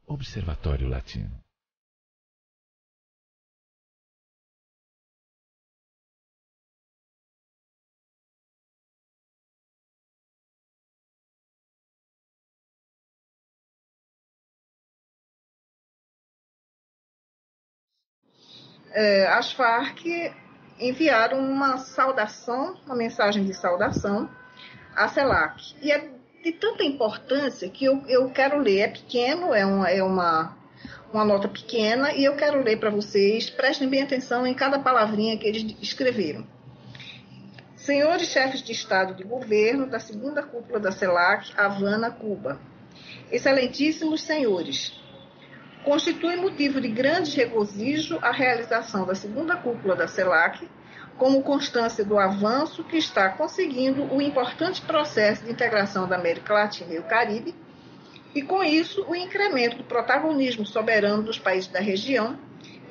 Observatório Latino. As Farc enviaram uma saudação, uma mensagem de saudação à CELAC. E é de tanta importância que eu quero ler. É pequeno, é uma nota pequena, e eu quero ler para vocês. Prestem bem atenção em cada palavrinha que eles escreveram. Senhores chefes de Estado e de Governo da segunda cúpula da CELAC, Havana, Cuba. Excelentíssimos senhores, constitui motivo de grande regozijo a realização da segunda cúpula da CELAC, como constância do avanço que está conseguindo o importante processo de integração da América Latina e o Caribe, e com isso o incremento do protagonismo soberano dos países da região,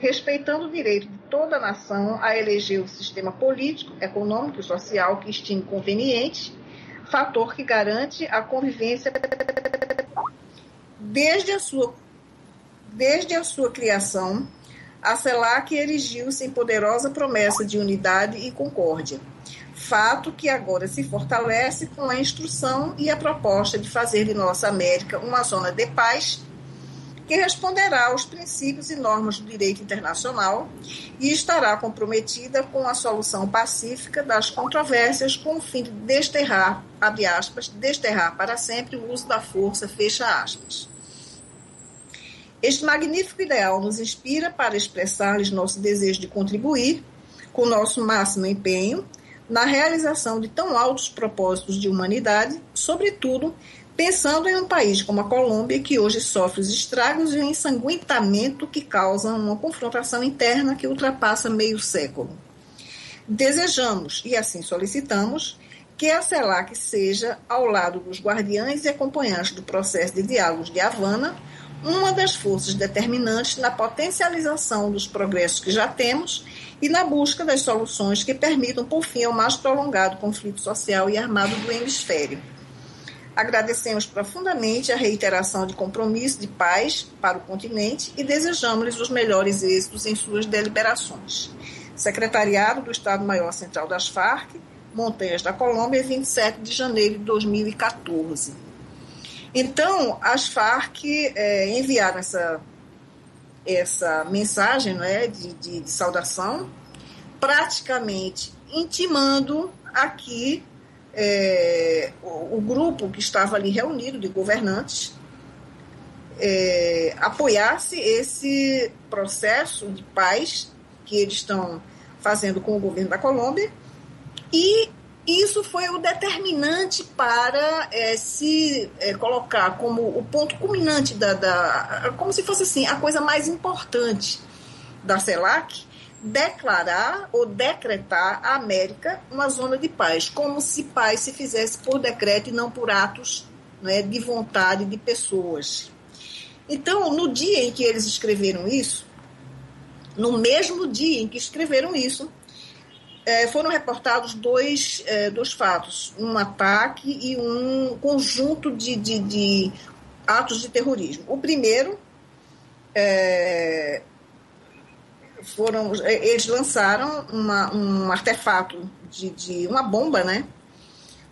respeitando o direito de toda a nação a eleger o sistema político, econômico e social que estime conveniente, fator que garante a convivência desde a sua criação. A CELAC erigiu-se em poderosa promessa de unidade e concórdia, fato que agora se fortalece com a instrução e a proposta de fazer de nossa América uma zona de paz que responderá aos princípios e normas do direito internacional e estará comprometida com a solução pacífica das controvérsias com o fim de desterrar, abre aspas, desterrar para sempre o uso da força, fecha aspas. Este magnífico ideal nos inspira para expressar-lhes nosso desejo de contribuir, com nosso máximo empenho, na realização de tão altos propósitos de humanidade, sobretudo pensando em um país como a Colômbia, que hoje sofre os estragos e o ensanguentamento que causam uma confrontação interna que ultrapassa meio século. Desejamos, e assim solicitamos, que a CELAC seja, ao lado dos guardiães e acompanhantes do processo de diálogos de Havana, uma das forças determinantes na potencialização dos progressos que já temos e na busca das soluções que permitam, por fim, ao mais prolongado conflito social e armado do hemisfério. Agradecemos profundamente a reiteração de compromisso de paz para o continente e desejamos-lhes os melhores êxitos em suas deliberações. Secretariado do Estado-Maior Central das Farc, Montanhas da Colômbia, 27 de janeiro de 2014. Então, as Farc enviaram essa mensagem, né, de saudação, praticamente intimando aqui o grupo que estava ali reunido de governantes apoiasse esse processo de paz que eles estão fazendo com o governo da Colômbia, e isso foi o determinante para se colocar como o ponto culminante como se fosse assim, a coisa mais importante da CELAC, declarar ou decretar a América uma zona de paz, como se paz se fizesse por decreto e não por atos, né, de vontade de pessoas. Então, no dia em que eles escreveram isso, no mesmo dia em que escreveram isso, foram reportados dois fatos, um ataque e um conjunto de atos de terrorismo. O primeiro, eles lançaram um artefato de uma bomba, né,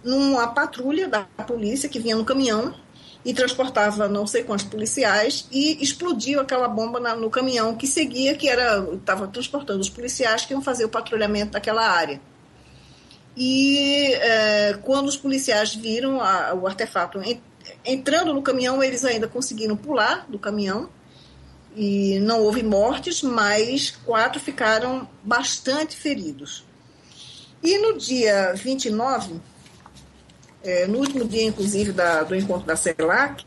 numa patrulha da polícia que vinha no caminhão e transportava não sei quantos policiais, e explodiu aquela bomba no caminhão que seguia, que estava transportando os policiais que iam fazer o patrulhamento daquela área. E quando os policiais viram o artefato entrando no caminhão, eles ainda conseguiram pular do caminhão, e não houve mortes, mas 4 ficaram bastante feridos. E no dia 29, no último dia, inclusive, do encontro da CELAC,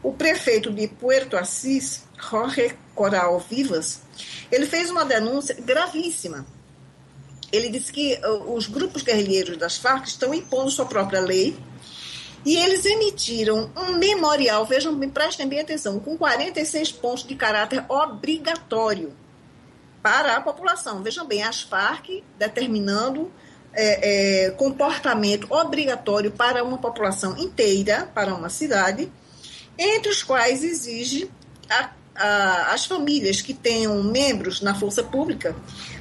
o prefeito de Puerto Assis, Jorge Coral Vivas, ele fez uma denúncia gravíssima. Ele disse que os grupos guerrilheiros das Farc estão impondo sua própria lei, e eles emitiram um memorial, vejam bem, prestem bem atenção, com 46 pontos de caráter obrigatório para a população. Vejam bem, as Farc determinando comportamento obrigatório para uma população inteira, para uma cidade, entre os quais exige as famílias que tenham membros na força pública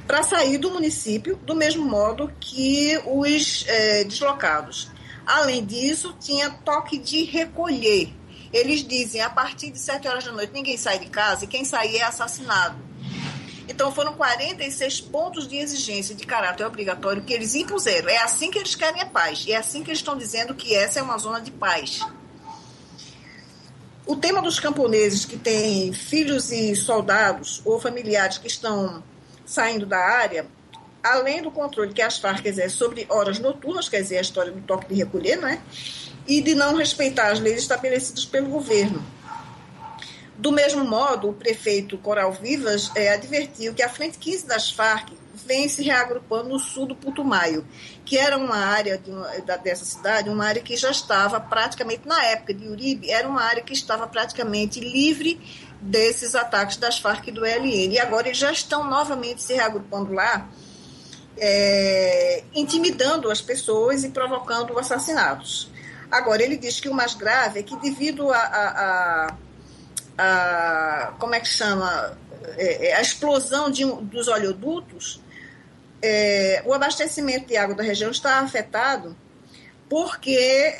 para sair do município, do mesmo modo que os deslocados. Além disso, tinha toque de recolher. Eles dizem, a partir de 7 horas da noite, ninguém sai de casa e quem sair é assassinado. Então, foram 46 pontos de exigência de caráter obrigatório que eles impuseram. É assim que eles querem a paz. E é assim que eles estão dizendo que essa é uma zona de paz. O tema dos camponeses que têm filhos e soldados ou familiares que estão saindo da área, além do controle que as Farc exerce sobre horas noturnas, quer dizer, a história do toque de recolher, né? E de não respeitar as leis estabelecidas pelo governo. Do mesmo modo, o prefeito Coral Vivas advertiu que a Frente 15 das Farc vem se reagrupando no sul do Putumayo, que era uma área dessa cidade, uma área que já estava praticamente, na época de Uribe, era uma área que estava praticamente livre desses ataques das Farc e do ELN. E agora eles já estão novamente se reagrupando lá, intimidando as pessoas e provocando assassinatos. Agora, ele diz que o mais grave é que devido como é que chama, a explosão dos oleodutos, o abastecimento de água da região está afetado porque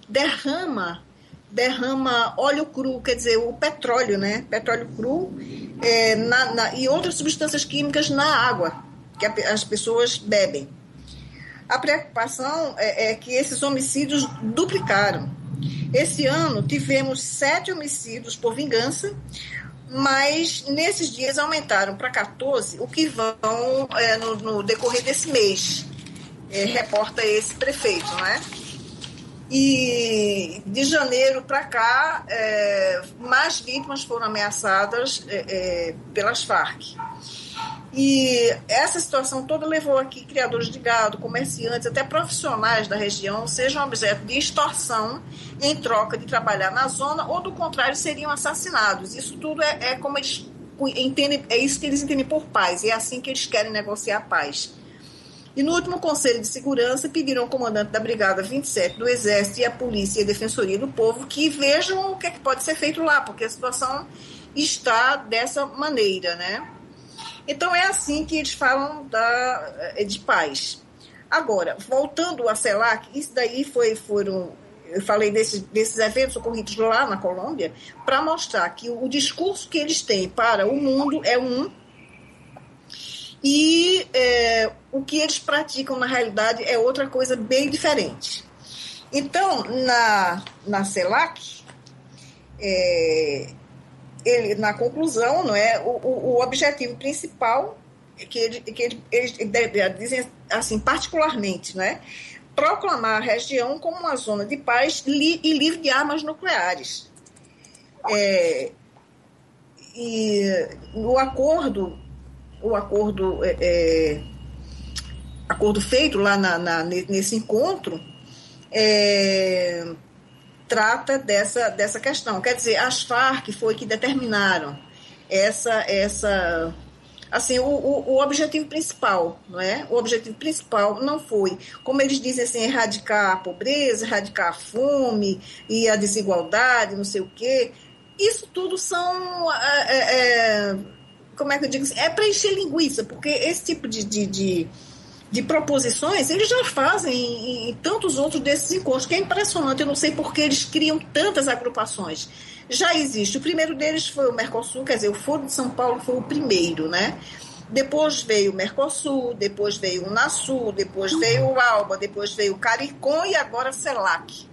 derrama óleo cru, quer dizer, o petróleo, né? Petróleo cru e outras substâncias químicas na água que as pessoas bebem. A preocupação é que esses homicídios duplicaram. Esse ano tivemos 7 homicídios por vingança, mas nesses dias aumentaram para 14, o que vão no decorrer desse mês, reporta esse prefeito, né? E de janeiro para cá, mais vítimas foram ameaçadas pelas Farc. E essa situação toda levou aqui criadores de gado, comerciantes, até profissionais da região, sejam objeto de extorsão em troca de trabalhar na zona, ou do contrário, seriam assassinados. Isso tudo é como eles entendem, é isso que eles entendem por paz, e é assim que eles querem negociar a paz. E no último Conselho de Segurança, pediram ao comandante da Brigada 27 do Exército e à Polícia e a Defensoria do Povo que vejam o que pode ser feito lá, porque a situação está dessa maneira, né? Então, é assim que eles falam de paz. Agora, voltando a CELAC, isso daí eu falei desses eventos ocorridos lá na Colômbia, para mostrar que o discurso que eles têm para o mundo é um, e o que eles praticam na realidade é outra coisa bem diferente. Então, na CELAC, na conclusão, não é, o objetivo principal que eles dizem assim, particularmente, não é, proclamar a região como uma zona de paz e livre de armas nucleares. E o acordo feito lá nesse encontro trata dessa questão. Quer dizer, as Farc foi que determinaram assim, o objetivo principal, não é? O objetivo principal não foi, como eles dizem assim, erradicar a pobreza, erradicar a fome e a desigualdade, não sei o quê. Isso tudo são, como é que eu digo assim? É para encher linguiça, porque esse tipo de proposições, eles já fazem em tantos outros desses encontros, que é impressionante. Eu não sei por que eles criam tantas agrupações. Já existe. O primeiro deles foi o Mercosul, quer dizer, o Foro de São Paulo foi o primeiro, né? Depois veio o Mercosul, depois veio o Unasul, depois veio o ALBA, depois veio o CARICOM e agora a CELAC.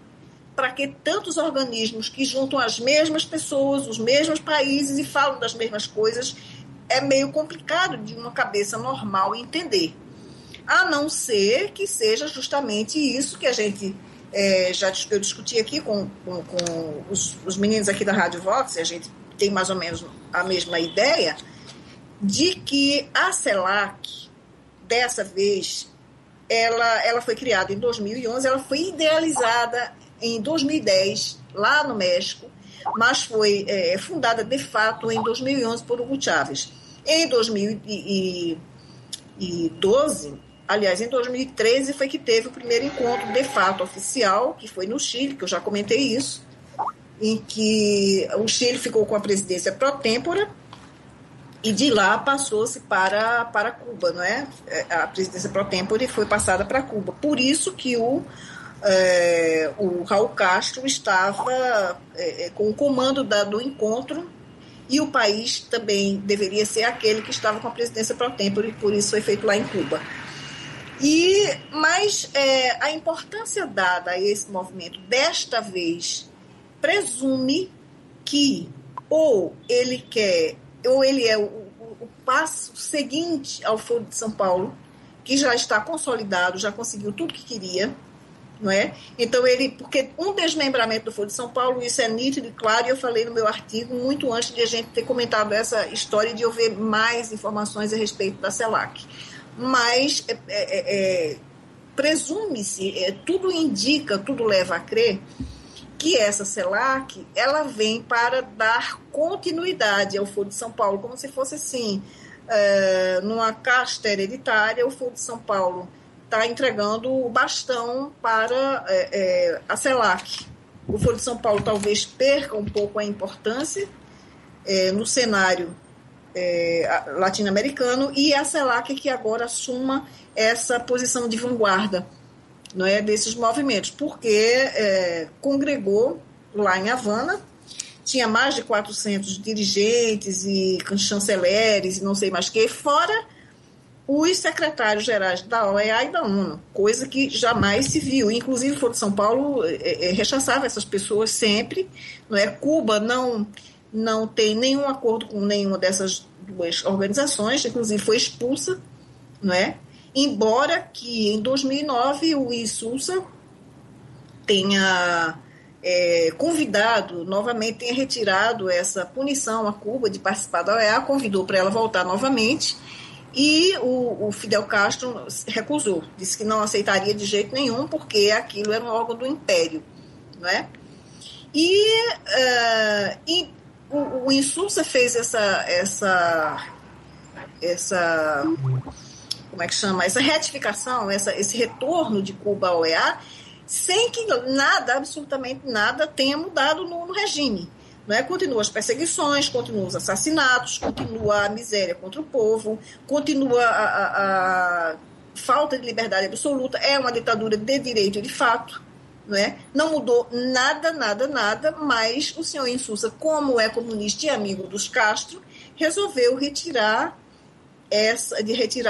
Para que tantos organismos que juntam as mesmas pessoas, os mesmos países e falam das mesmas coisas, é meio complicado de uma cabeça normal entender. A não ser que seja justamente isso que a gente eu discuti aqui com os meninos aqui da Rádio Vox, e a gente tem mais ou menos a mesma ideia, de que a CELAC, dessa vez, ela foi criada em 2011, ela foi idealizada em 2010, lá no México, mas foi fundada de fato em 2011 por Hugo Chávez. Em 2012, aliás, em 2013 foi que teve o primeiro encontro de fato oficial, que foi no Chile, que eu já comentei isso, em que o Chile ficou com a presidência pró-tempora e de lá passou-se para Cuba, não é? A presidência pró-tempore foi passada para Cuba. Por isso que o Raul Castro estava com o comando do encontro, e o país também deveria ser aquele que estava com a presidência pró-tempore, por isso foi feito lá em Cuba. Mas a importância dada a esse movimento, desta vez, presume que ou ele é o passo seguinte ao Foro de São Paulo, que já está consolidado, já conseguiu tudo que queria, não é? Então porque um desmembramento do Foro de São Paulo, isso é nítido e claro, e eu falei no meu artigo muito antes de a gente ter comentado essa história, de eu ver mais informações a respeito da CELAC. Mas presume-se, tudo indica, tudo leva a crer que essa CELAC, ela vem para dar continuidade ao Foro de São Paulo, como se fosse assim, numa casta hereditária, o Foro de São Paulo está entregando o bastão para a CELAC. O Foro de São Paulo talvez perca um pouco a importância no cenário latino-americano, e a CELAC que agora assuma essa posição de vanguarda, não é, desses movimentos, porque congregou lá em Havana, tinha mais de 400 dirigentes e chanceleres e não sei mais o que, fora os secretários-gerais da OEA e da ONU, coisa que jamais se viu. Inclusive, o Foro de São Paulo rechaçava essas pessoas sempre, não é? Cuba não tem nenhum acordo com nenhuma dessas duas organizações, inclusive foi expulsa, não é? Embora que em 2009 o Insulza tenha convidado novamente, tenha retirado essa punição a Cuba de participar da OEA, convidou para ela voltar novamente, e o Fidel Castro recusou, disse que não aceitaria de jeito nenhum, porque aquilo era um órgão do Império, não é? O Insulza fez essa como é que chama? Essa retificação, esse retorno de Cuba à OEA, sem que nada, absolutamente nada, tenha mudado no regime. Não é? Continua as perseguições, continua os assassinatos, continua a miséria contra o povo, continua a falta de liberdade absoluta, é uma ditadura de direito e de fato. Não é? Não mudou nada, mas o senhor Insulza, como é comunista e amigo dos Castro, resolveu retirar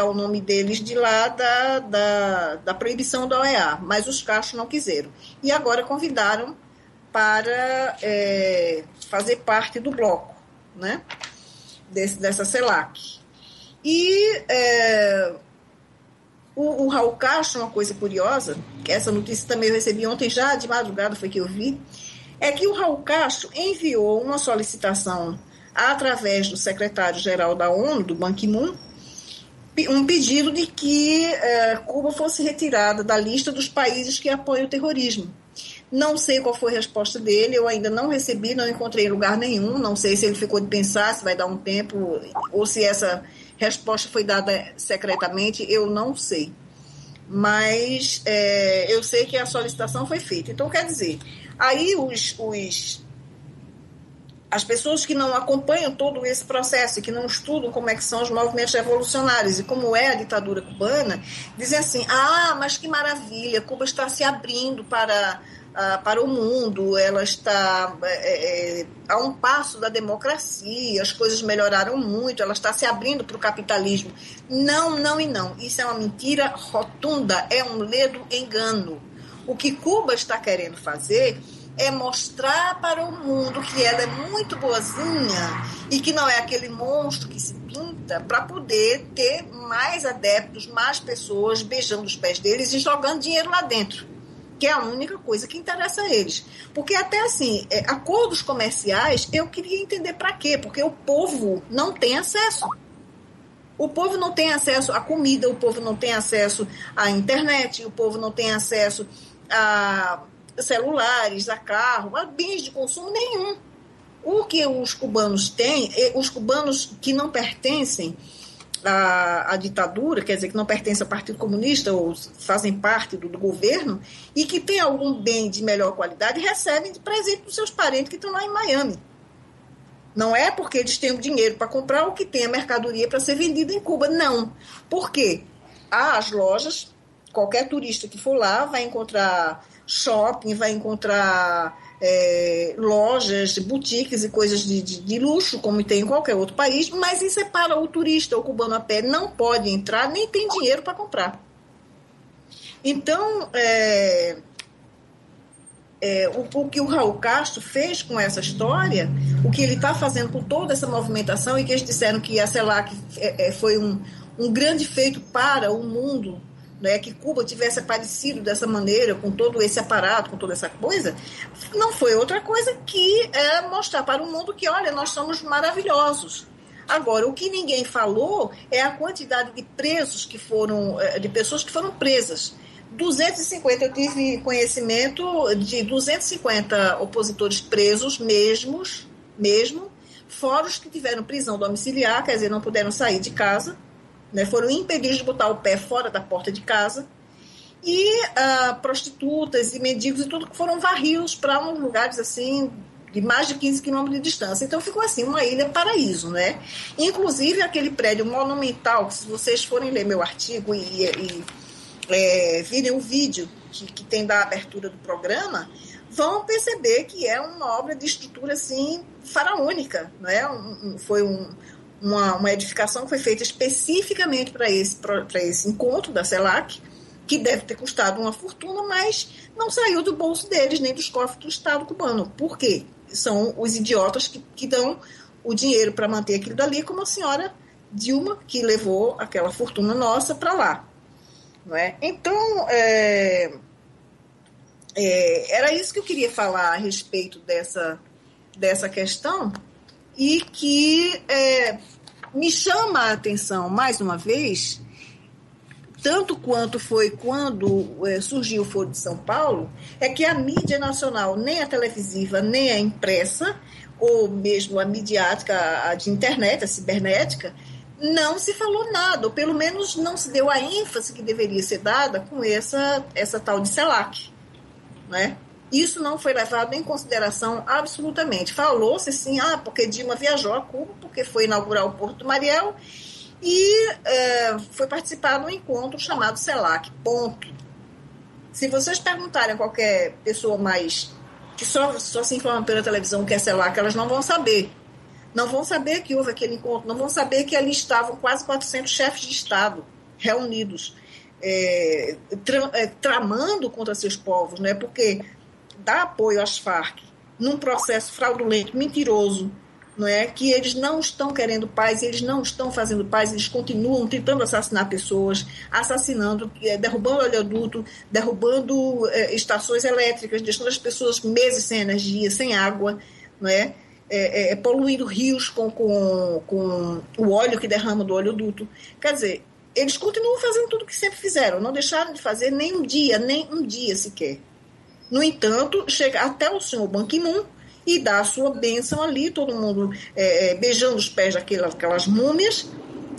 o nome deles de lá da proibição da OEA, mas os Castro não quiseram. E agora convidaram para fazer parte do bloco, né? Dessa CELAC. E o Raul Castro, uma coisa curiosa, que essa notícia também eu recebi ontem, já de madrugada foi que eu vi, é que o Raul Castro enviou uma solicitação através do secretário-geral da ONU, do Ban Ki-moon, um pedido de que Cuba fosse retirada da lista dos países que apoiam o terrorismo. Não sei qual foi a resposta dele, eu ainda não recebi, não encontrei em lugar nenhum, não sei se ele ficou de pensar, se vai dar um tempo, ou se essa resposta foi dada secretamente, eu não sei. Mas eu sei que a solicitação foi feita. Então, quer dizer, aí as pessoas que não acompanham todo esse processo e que não estudam como é que são os movimentos revolucionários e como é a ditadura cubana, dizem assim, mas que maravilha, Cuba está se abrindo para o mundo, ela está a um passo da democracia, as coisas melhoraram muito, ela está se abrindo para o capitalismo. Não, não e não. Isso é uma mentira rotunda, é um ledo engano. O que Cuba está querendo fazer é mostrar para o mundo que ela é muito boazinha e que não é aquele monstro que se pinta, para poder ter mais adeptos, mais pessoas beijando os pés deles e jogando dinheiro lá dentro, que é a única coisa que interessa a eles. Porque até assim, acordos comerciais, eu queria entender para quê, porque o povo não tem acesso. O povo não tem acesso à comida, o povo não tem acesso à internet, o povo não tem acesso a celulares, a carro, a bens de consumo nenhum. O que os cubanos têm, os cubanos que não pertencem a ditadura, quer dizer, que não pertencem ao Partido Comunista ou fazem parte do governo, e que tem algum bem de melhor qualidade, recebem de presente dos seus parentes que estão lá em Miami. Não é porque eles têm o dinheiro para comprar ou que tem a mercadoria para ser vendida em Cuba, não. Por quê? Há as lojas, qualquer turista que for lá vai encontrar shopping, vai encontrar lojas, boutiques e coisas de luxo, como tem em qualquer outro país, mas isso é para o turista, o cubano a pé não pode entrar, nem tem dinheiro para comprar. Então, o que o Raul Castro fez com essa história, o que ele está fazendo com toda essa movimentação, e que eles disseram que a CELAC foi um grande feito para o mundo, né, que Cuba tivesse aparecido dessa maneira, com todo esse aparato, com toda essa coisa, não foi outra coisa que mostrar para o mundo que, olha, nós somos maravilhosos. Agora, o que ninguém falou é a quantidade de presos que foram, de pessoas que foram presas. 250, eu tive conhecimento de 250 opositores presos mesmo, fora os que tiveram prisão domiciliar, quer dizer, não puderam sair de casa, né, foram impedidos de botar o pé fora da porta de casa, e prostitutas e mendigos e tudo que foram varridos para uns lugares assim de mais de 15 quilômetros de distância. Então ficou assim, uma ilha paraíso, né? Inclusive aquele prédio monumental, que se vocês forem ler meu artigo e virem o vídeo que tem da abertura do programa, vão perceber que é uma obra de estrutura assim faraônica, não é? Foi uma edificação que foi feita especificamente para esse encontro da CELAC, que deve ter custado uma fortuna, mas não saiu do bolso deles, nem dos cofres do Estado cubano. Por quê? São os idiotas que dão o dinheiro para manter aquilo dali, como a senhora Dilma, que levou aquela fortuna nossa para lá. Não é? Então, era isso que eu queria falar a respeito dessa questão, e que me chama a atenção, mais uma vez, tanto quanto foi quando surgiu o Foro de São Paulo, é que a mídia nacional, nem a televisiva, nem a impressa, ou mesmo a midiática, a de internet, a cibernética, não se falou nada, ou pelo menos não se deu a ênfase que deveria ser dada com essa tal de CELAC, né? Isso não foi levado em consideração absolutamente. Falou-se assim, porque Dilma viajou a Cuba, porque foi inaugurar o Porto do Mariel, e foi participar de um encontro chamado CELAC, ponto. Se vocês perguntarem a qualquer pessoa mais que só se informa pela televisão o que é CELAC, elas não vão saber. Não vão saber que houve aquele encontro, não vão saber que ali estavam quase 400 chefes de Estado reunidos, tramando contra seus povos, né? Porque dar apoio às Farc num processo fraudulento, mentiroso, não é? Que eles não estão querendo paz, eles não estão fazendo paz, eles continuam tentando assassinar pessoas, assassinando, derrubando oleoduto, derrubando estações elétricas, deixando as pessoas meses sem energia, sem água, não é? Poluindo rios com o óleo que derrama do oleoduto. Quer dizer, eles continuam fazendo tudo o que sempre fizeram, não deixaram de fazer nem um dia sequer. No entanto, chega até o senhor Ban Ki-moon e dá a sua bênção ali, todo mundo beijando os pés daquelas múmias,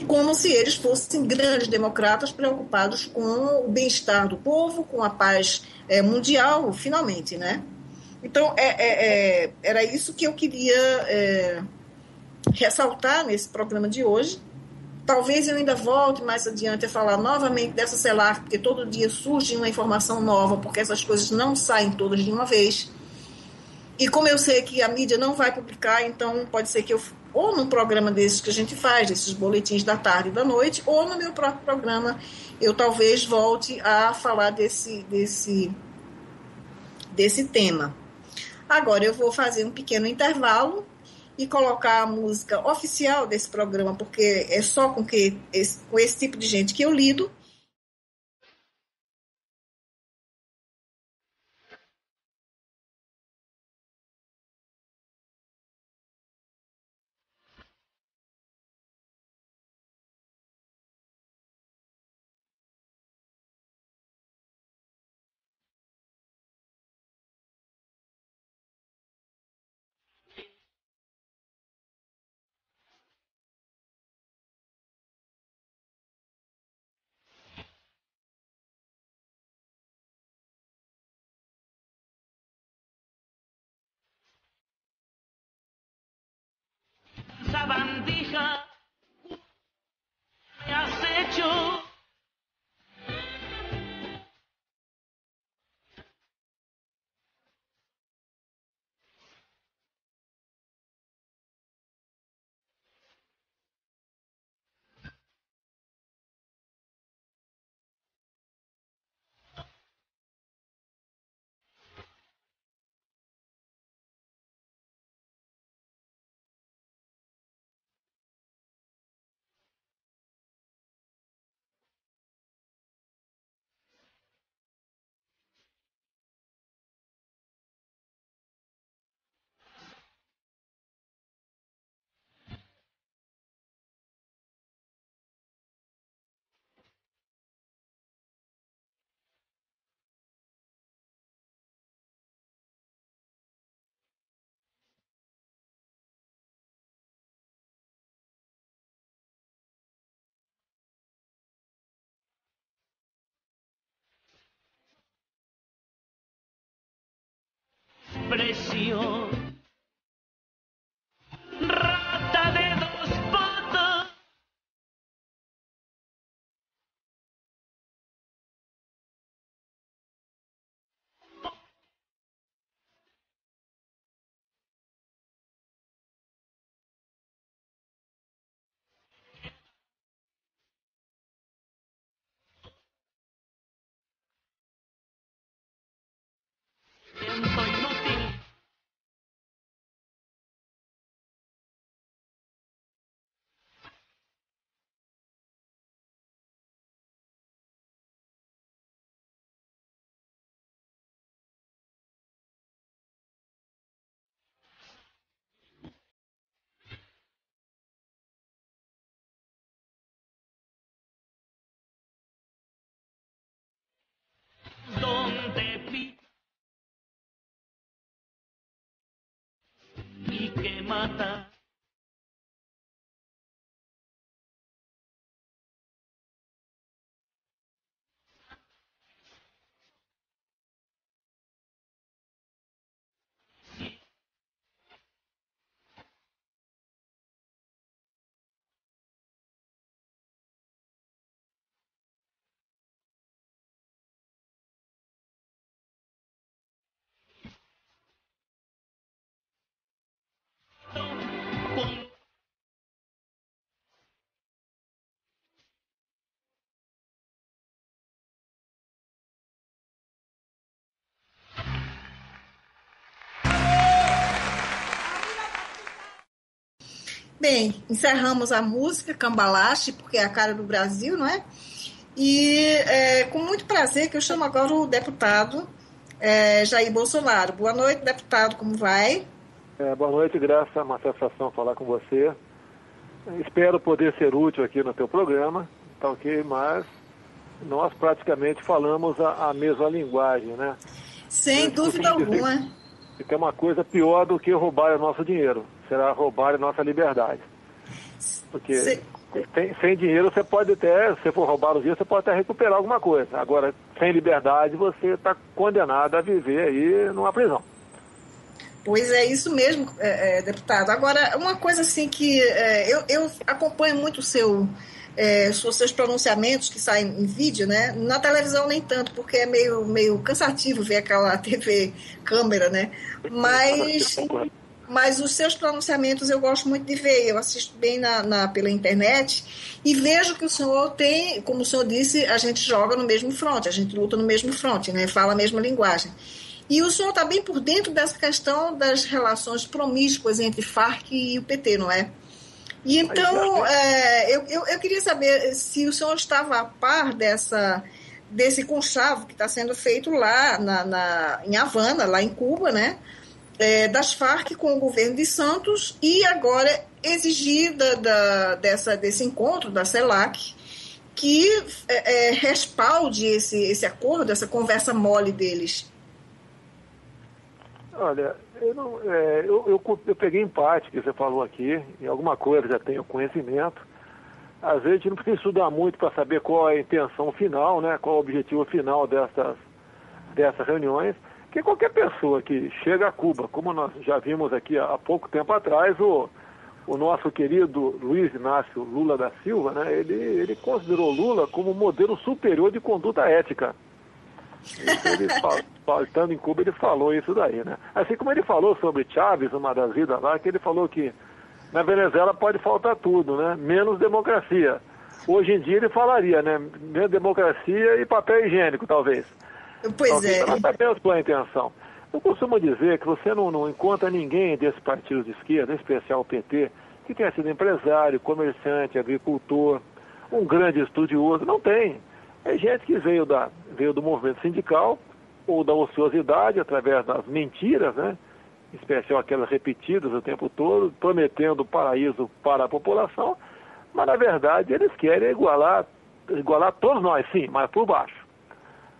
como se eles fossem grandes democratas preocupados com o bem-estar do povo, com a paz mundial, finalmente, né? Então, era isso que eu queria ressaltar nesse programa de hoje. Talvez eu ainda volte mais adiante a falar novamente dessa CELAC, porque todo dia surge uma informação nova, porque essas coisas não saem todas de uma vez. E como eu sei que a mídia não vai publicar, então pode ser que eu, ou num programa desses que a gente faz, desses boletins da tarde e da noite, ou no meu próprio programa, eu talvez volte a falar desse tema. Agora eu vou fazer um pequeno intervalo e colocar a música oficial desse programa, porque é só com esse tipo de gente que eu lido. presión. Rata de dos patas. Siento inútil. Donde pica y que mata. Con Bem, encerramos a música Cambalache, porque é a cara do Brasil, não é? E com muito prazer que eu chamo agora o deputado Jair Bolsonaro. Boa noite, deputado, como vai? Boa noite, Graça, uma satisfação falar com você. Espero poder ser útil aqui no teu programa, tá ok? Mas nós praticamente falamos a mesma linguagem, né? Sem dúvida alguma. Que tem uma coisa pior do que roubar o nosso dinheiro, será roubar a nossa liberdade. Porque sem dinheiro você pode até, se for roubar o dinheiro, você pode até recuperar alguma coisa. Agora, sem liberdade, você está condenado a viver aí numa prisão. Pois é, isso mesmo, deputado. Agora, uma coisa assim que eu acompanho muito os seus pronunciamentos que saem em vídeo, né? Na televisão nem tanto, porque é meio cansativo ver aquela TV câmera, né? Mas os seus pronunciamentos eu gosto muito de ver, eu assisto bem pela internet e vejo que o senhor tem, como o senhor disse, a gente joga no mesmo fronte, a gente luta no mesmo fronte, né? Fala a mesma linguagem. E o senhor está bem por dentro dessa questão das relações promíscuas entre Farc e o PT, não é? E então, eu queria saber se o senhor estava a par desse conchavo que está sendo feito lá em Havana, lá em Cuba, né? Das Farc com o governo de Santos e agora exigir desse encontro da CELAC que respalde esse acordo, essa conversa mole deles. Olha, eu peguei em parte que você falou aqui, em alguma coisa já tenho conhecimento. Às vezes a gente não precisa estudar muito para saber qual é a intenção final, né? Qual é o objetivo final dessas reuniões. Que qualquer pessoa que chega a Cuba, como nós já vimos aqui há pouco tempo atrás, o nosso querido Luiz Inácio Lula da Silva, né? Ele considerou Lula como modelo superior de conduta ética. Estando em Cuba, ele falou isso daí, né? Assim como ele falou sobre Chávez, uma das vidas lá, que ele falou que na Venezuela pode faltar tudo, né? Menos democracia. Hoje em dia ele falaria, né? Menos democracia e papel higiênico, talvez. Pois é. Ela também a sua intenção. Eu costumo dizer que você não encontra ninguém desse partido de esquerda, em especial o PT, que tenha sido empresário, comerciante, agricultor, um grande estudioso. Não tem. É gente que veio do movimento sindical ou da ociosidade através das mentiras, né? Em especial aquelas repetidas o tempo todo, prometendo paraíso para a população, mas na verdade eles querem igualar todos nós, sim, mas por baixo.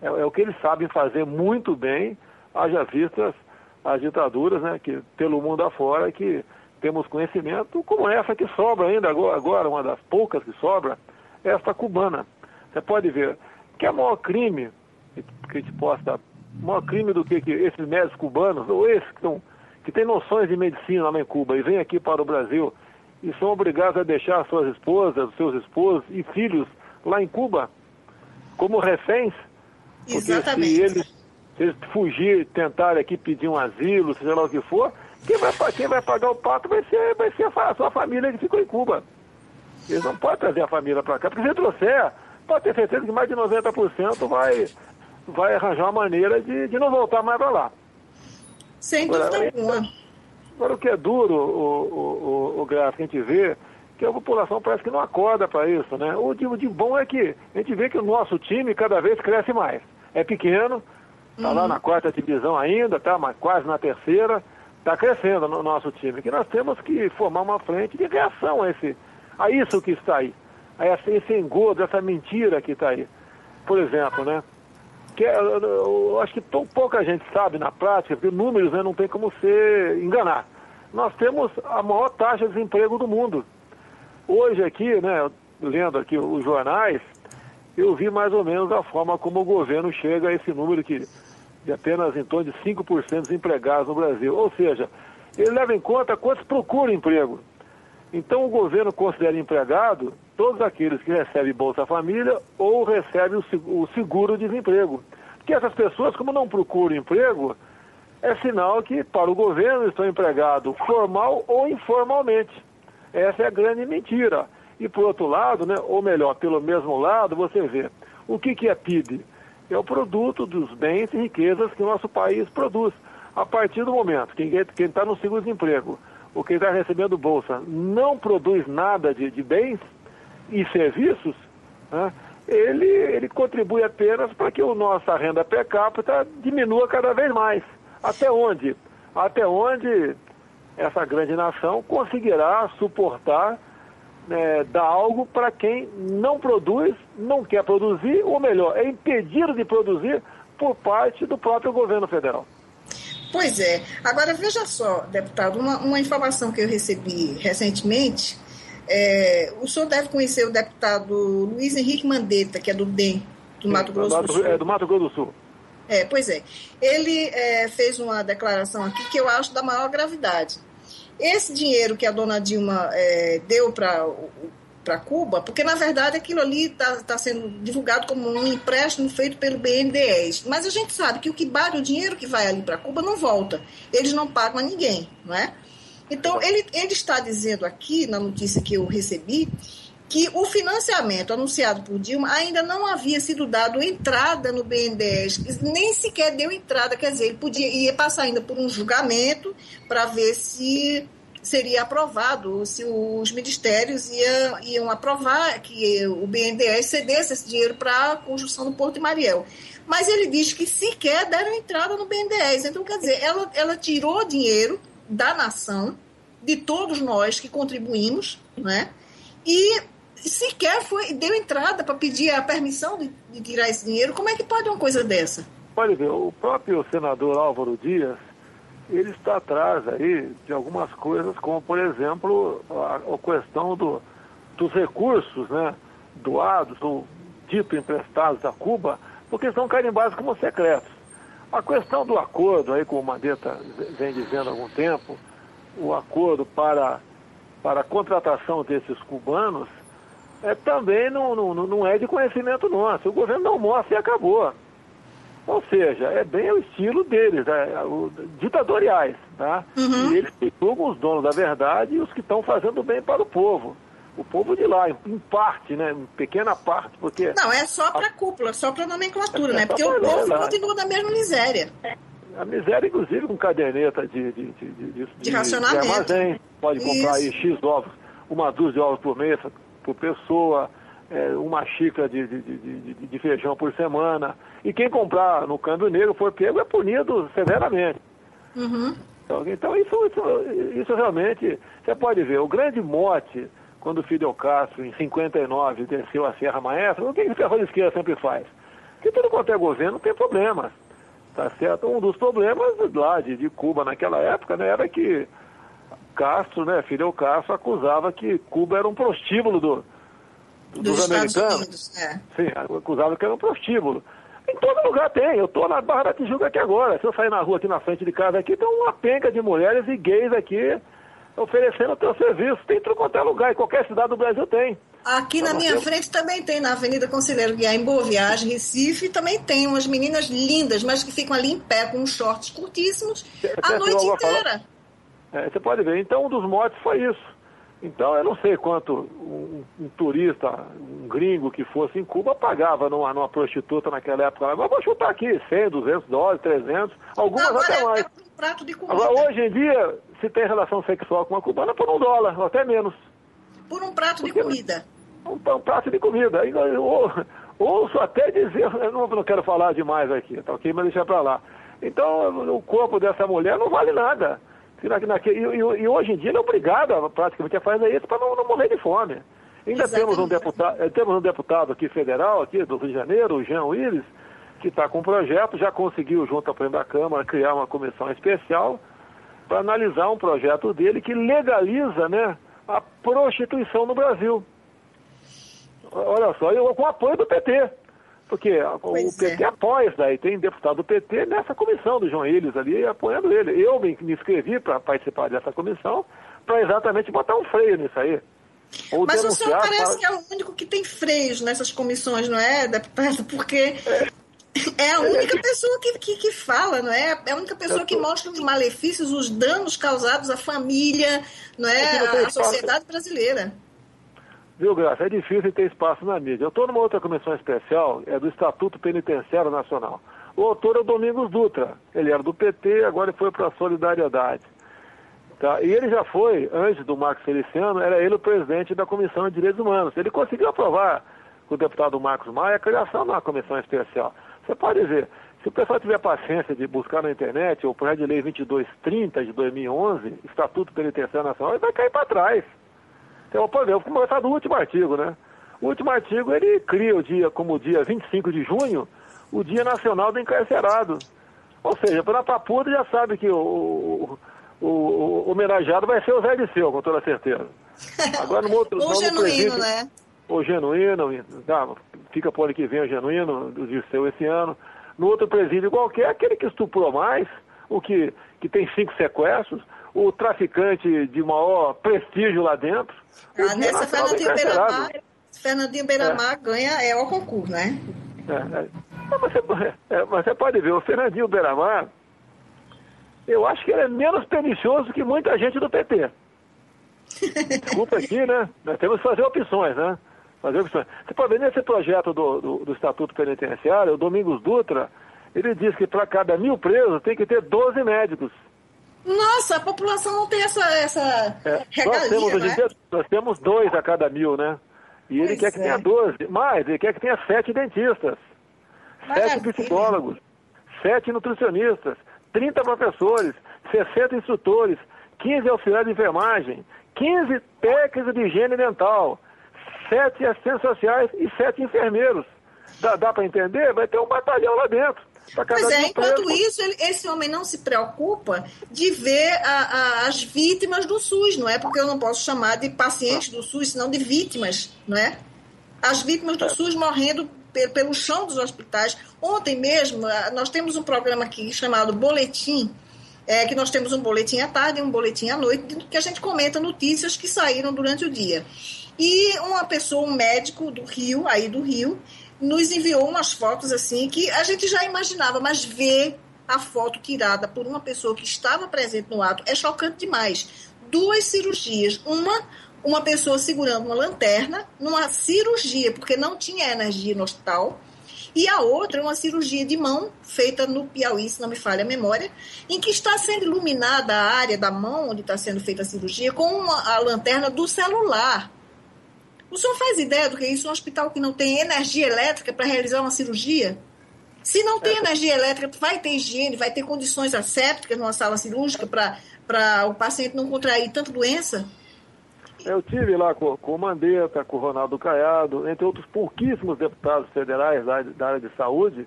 É o que eles sabem fazer muito bem, haja vistas as ditaduras, né, que pelo mundo afora, que temos conhecimento, como essa que sobra ainda agora, uma das poucas que sobra, esta cubana. Você pode ver que é o maior crime que a gente possa O maior crime do que esses médicos cubanos, ou esses que têm noções de medicina lá em Cuba e vêm aqui para o Brasil e são obrigados a deixar suas esposas, seus esposos e filhos lá em Cuba como reféns? Porque Exatamente. se eles fugir, tentarem aqui pedir um asilo, seja lá o que for, quem vai pagar o pato vai ser a sua família que ficou em Cuba. Eles não podem trazer a família para cá, porque se trouxer, pode ter certeza que mais de 90% vai arranjar uma maneira de não voltar mais para lá. Sem dúvida alguma. Agora, o que é duro, o Graça, que a gente vê, que a população parece que não acorda para isso, né? O de bom é que a gente vê que o nosso time cada vez cresce mais. É pequeno, está lá na 4ª divisão ainda, tá, mas quase na 3ª, está crescendo no nosso time. Que nós temos que formar uma frente de reação a isso que está aí, a esse engodo, essa mentira que está aí. Por exemplo, né? Que eu acho que pouca gente sabe na prática, porque números, né, não tem como se enganar. Nós temos a maior taxa de desemprego do mundo. Hoje aqui, né, lendo aqui os jornais, eu vi mais ou menos a forma como o governo chega a esse número de apenas em torno de 5% de desempregados no Brasil. Ou seja, ele leva em conta quantos procuram emprego. Então o governo considera empregado todos aqueles que recebem Bolsa Família ou recebem o seguro-desemprego. Porque essas pessoas, como não procuram emprego, é sinal que para o governo estão empregados formal ou informalmente. Essa é a grande mentira. E por outro lado, né, ou melhor, pelo mesmo lado, você vê, o que é PIB? É o produto dos bens e riquezas que o nosso país produz. A partir do momento que quem está no seguro-desemprego ou quem está recebendo Bolsa não produz nada de bens e serviços, né, ele contribui apenas para que a nossa renda per capita diminua cada vez mais. Até onde? Até onde essa grande nação conseguirá suportar, dar algo para quem não produz, não quer produzir, ou melhor, é impedido de produzir por parte do próprio governo federal. Pois é. Agora, veja só, deputado, uma informação que eu recebi recentemente, o senhor deve conhecer o deputado Luiz Henrique Mandetta, que é do DEM, do Mato Grosso do Sul. É, do Mato Grosso do Sul. Pois é. Ele fez uma declaração aqui que eu acho da maior gravidade. Esse dinheiro que a dona Dilma deu para Cuba, porque na verdade aquilo ali está sendo divulgado como um empréstimo feito pelo BNDES, mas a gente sabe que o dinheiro que vai ali para Cuba não volta, eles não pagam a ninguém, não é? Então ele está dizendo aqui, na notícia que eu recebi, que o financiamento anunciado por Dilma ainda não havia sido dado entrada no BNDES, nem sequer deu entrada, quer dizer, ele ia passar ainda por um julgamento para ver se seria aprovado, se os ministérios iam aprovar que o BNDES cedesse esse dinheiro para a construção do Porto de Mariel. Mas ele diz que sequer deram entrada no BNDES. Então, quer dizer, ela tirou dinheiro da nação, de todos nós que contribuímos, né? E sequer deu entrada para pedir a permissão de tirar esse dinheiro. Como é que pode uma coisa dessa? Pode ver, o próprio senador Álvaro Dias, ele está atrás aí de algumas coisas, como, por exemplo, a questão dos recursos, né, doados ou dito emprestados a Cuba, porque são carimbados como secretos. A questão do acordo, aí, como o Mandetta vem dizendo há algum tempo, o acordo para a contratação desses cubanos, também não é de conhecimento nosso. O governo não mostra e acabou. Ou seja, é bem o estilo deles, ditatoriais, tá? Uhum. E eles julgam os donos da verdade e os que estão fazendo bem para o povo. O povo de lá, em parte, né? Em pequena parte, porque... Não, é só para a cúpula, só para a nomenclatura, né? Porque o povo continua na mesma miséria. A miséria, inclusive, com caderneta de racionamento. De armazém. Pode comprar aí X ovos, uma dúzia de ovos por mês, por pessoa, uma xícara de feijão por semana. E quem comprar no câmbio negro for pego é punido severamente. Uhum. Então isso realmente, você pode ver, o grande mote, quando o Fidel Castro, em 59, desceu a Serra Maestra, o que o pessoal de esquerda sempre faz? Que tudo quanto é governo tem problemas. Tá certo? Um dos problemas lá de Cuba naquela época, né, era que Castro, né, Fidel Castro, acusava que Cuba era um prostíbulo dos americanos. Estados Unidos, Sim, acusava que era um prostíbulo. Em todo lugar tem. Eu estou na Barra da Tijuca aqui agora. Se eu sair na rua aqui na frente de casa aqui, tem uma penca de mulheres e gays aqui oferecendo o teu serviço. Tem em tudo quanto é lugar. Em qualquer cidade do Brasil tem. Aqui na minha frente também tem, na Avenida Conselheiro Guiar, em Boa Viagem, Recife, também tem umas meninas lindas, mas que ficam ali em pé com uns shorts curtíssimos a noite inteira. Você pode ver. Então, um dos motes foi isso. Então, eu não sei quanto um turista, um gringo que fosse em Cuba, pagava numa prostituta naquela época. Agora, vou chutar aqui, 100, 200 dólares, 300, algumas agora até mais. Um prato de comida. Agora, hoje em dia, se tem relação sexual com uma cubana, por $1, ou até menos. Por um prato de comida. Um prato de comida. Eu ouço até dizer, eu não quero falar demais aqui, tá ok? Mas deixa pra lá. Então, o corpo dessa mulher não vale nada. E hoje em dia ele é obrigado praticamente a fazer isso para não morrer de fome. Ainda temos um deputado aqui federal, aqui do Rio de Janeiro, o Jean Willis, que está com um projeto, já conseguiu, junto ao presidente da Câmara, criar uma comissão especial para analisar um projeto dele que legaliza, né, a prostituição no Brasil. Olha só, com o apoio do PT. Porque o PT apoia isso daí. Tem deputado do PT nessa comissão do João Willis ali, apoiando ele. Eu me inscrevi para participar dessa comissão para exatamente botar um freio nisso aí. Mas o senhor parece que é o único que tem freios nessas comissões, não é, deputado? Porque é a única pessoa que fala, não é? É a única pessoa que mostra os malefícios, os danos causados à família, não é? À sociedade brasileira. Viu, Graça? É difícil ter espaço na mídia. Eu estou numa outra comissão especial, é do Estatuto Penitenciário Nacional. O autor é o Domingos Dutra. Ele era do PT, agora ele foi para a Solidariedade. Tá? E ele já foi, antes do Marcos Feliciano, era ele o presidente da Comissão de Direitos Humanos. Ele conseguiu aprovar com o deputado Marcos Maia a criação de uma comissão especial. Você pode ver, se o pessoal tiver paciência de buscar na internet, o projeto de lei 2230 de 2011, Estatuto Penitenciário Nacional, ele vai cair para trás. Então, pode ver, eu vou começar do último artigo, né? O último artigo, ele cria o dia, como o dia 25 de junho, o Dia Nacional do Encarcerado. Ou seja, pela papuda já sabe que o homenageado vai ser o Zé Disseu, com toda certeza. Agora, no outro, o genuíno, né? O genuíno, tá, fica por ano que vem o genuíno, do Disseu esse ano. No outro presídio qualquer, aquele que estuprou mais, o que tem 5 sequestros, o traficante de maior prestígio lá dentro. Nessa Fernandinho Beiramar ganha o concurso, né? Mas você pode ver, o Fernandinho Beiramar, eu acho que ele é menos pernicioso que muita gente do PT. Desculpa aqui, né? Nós temos que fazer opções, né? Você pode ver nesse projeto do Estatuto Penitenciário, o Domingos Dutra, ele diz que para cada 1.000 presos tem que ter 12 médicos. Nossa, a população não tem essa regalia, né? Nós temos 2 a cada 1.000, né? E ele quer que tenha 12. Mas ele quer que tenha 7 dentistas, 7 psicólogos, 7 nutricionistas, 30 professores, 60 instrutores, 15 auxiliares de enfermagem, 15 técnicos de higiene dental, 7 assistentes sociais e 7 enfermeiros. Dá para entender? Vai ter um batalhão lá dentro. Pois é, enquanto isso, esse homem não se preocupa de ver as vítimas do SUS, não é? Porque eu não posso chamar de pacientes do SUS, senão de vítimas, não é? As vítimas do SUS morrendo pelo chão dos hospitais. Ontem mesmo, nós temos um programa aqui chamado Boletim, que nós temos um boletim à tarde e um boletim à noite, que a gente comenta notícias que saíram durante o dia. E uma pessoa, um médico do Rio, nos enviou umas fotos assim que a gente já imaginava, mas ver a foto tirada por uma pessoa que estava presente no ato é chocante demais. 2 cirurgias, uma pessoa segurando uma lanterna numa cirurgia, porque não tinha energia no hospital, e a outra é uma cirurgia de mão feita no Piauí, se não me falha a memória, em que está sendo iluminada a área da mão onde está sendo feita a cirurgia com a lanterna do celular. O senhor faz ideia do que é isso? Um hospital que não tem energia elétrica para realizar uma cirurgia? Se não tem energia elétrica, vai ter higiene, vai ter condições assépticas numa sala cirúrgica para o paciente não contrair tanta doença? Eu tive lá com o Mandetta, com o Ronaldo Caiado, entre outros pouquíssimos deputados federais da área de saúde,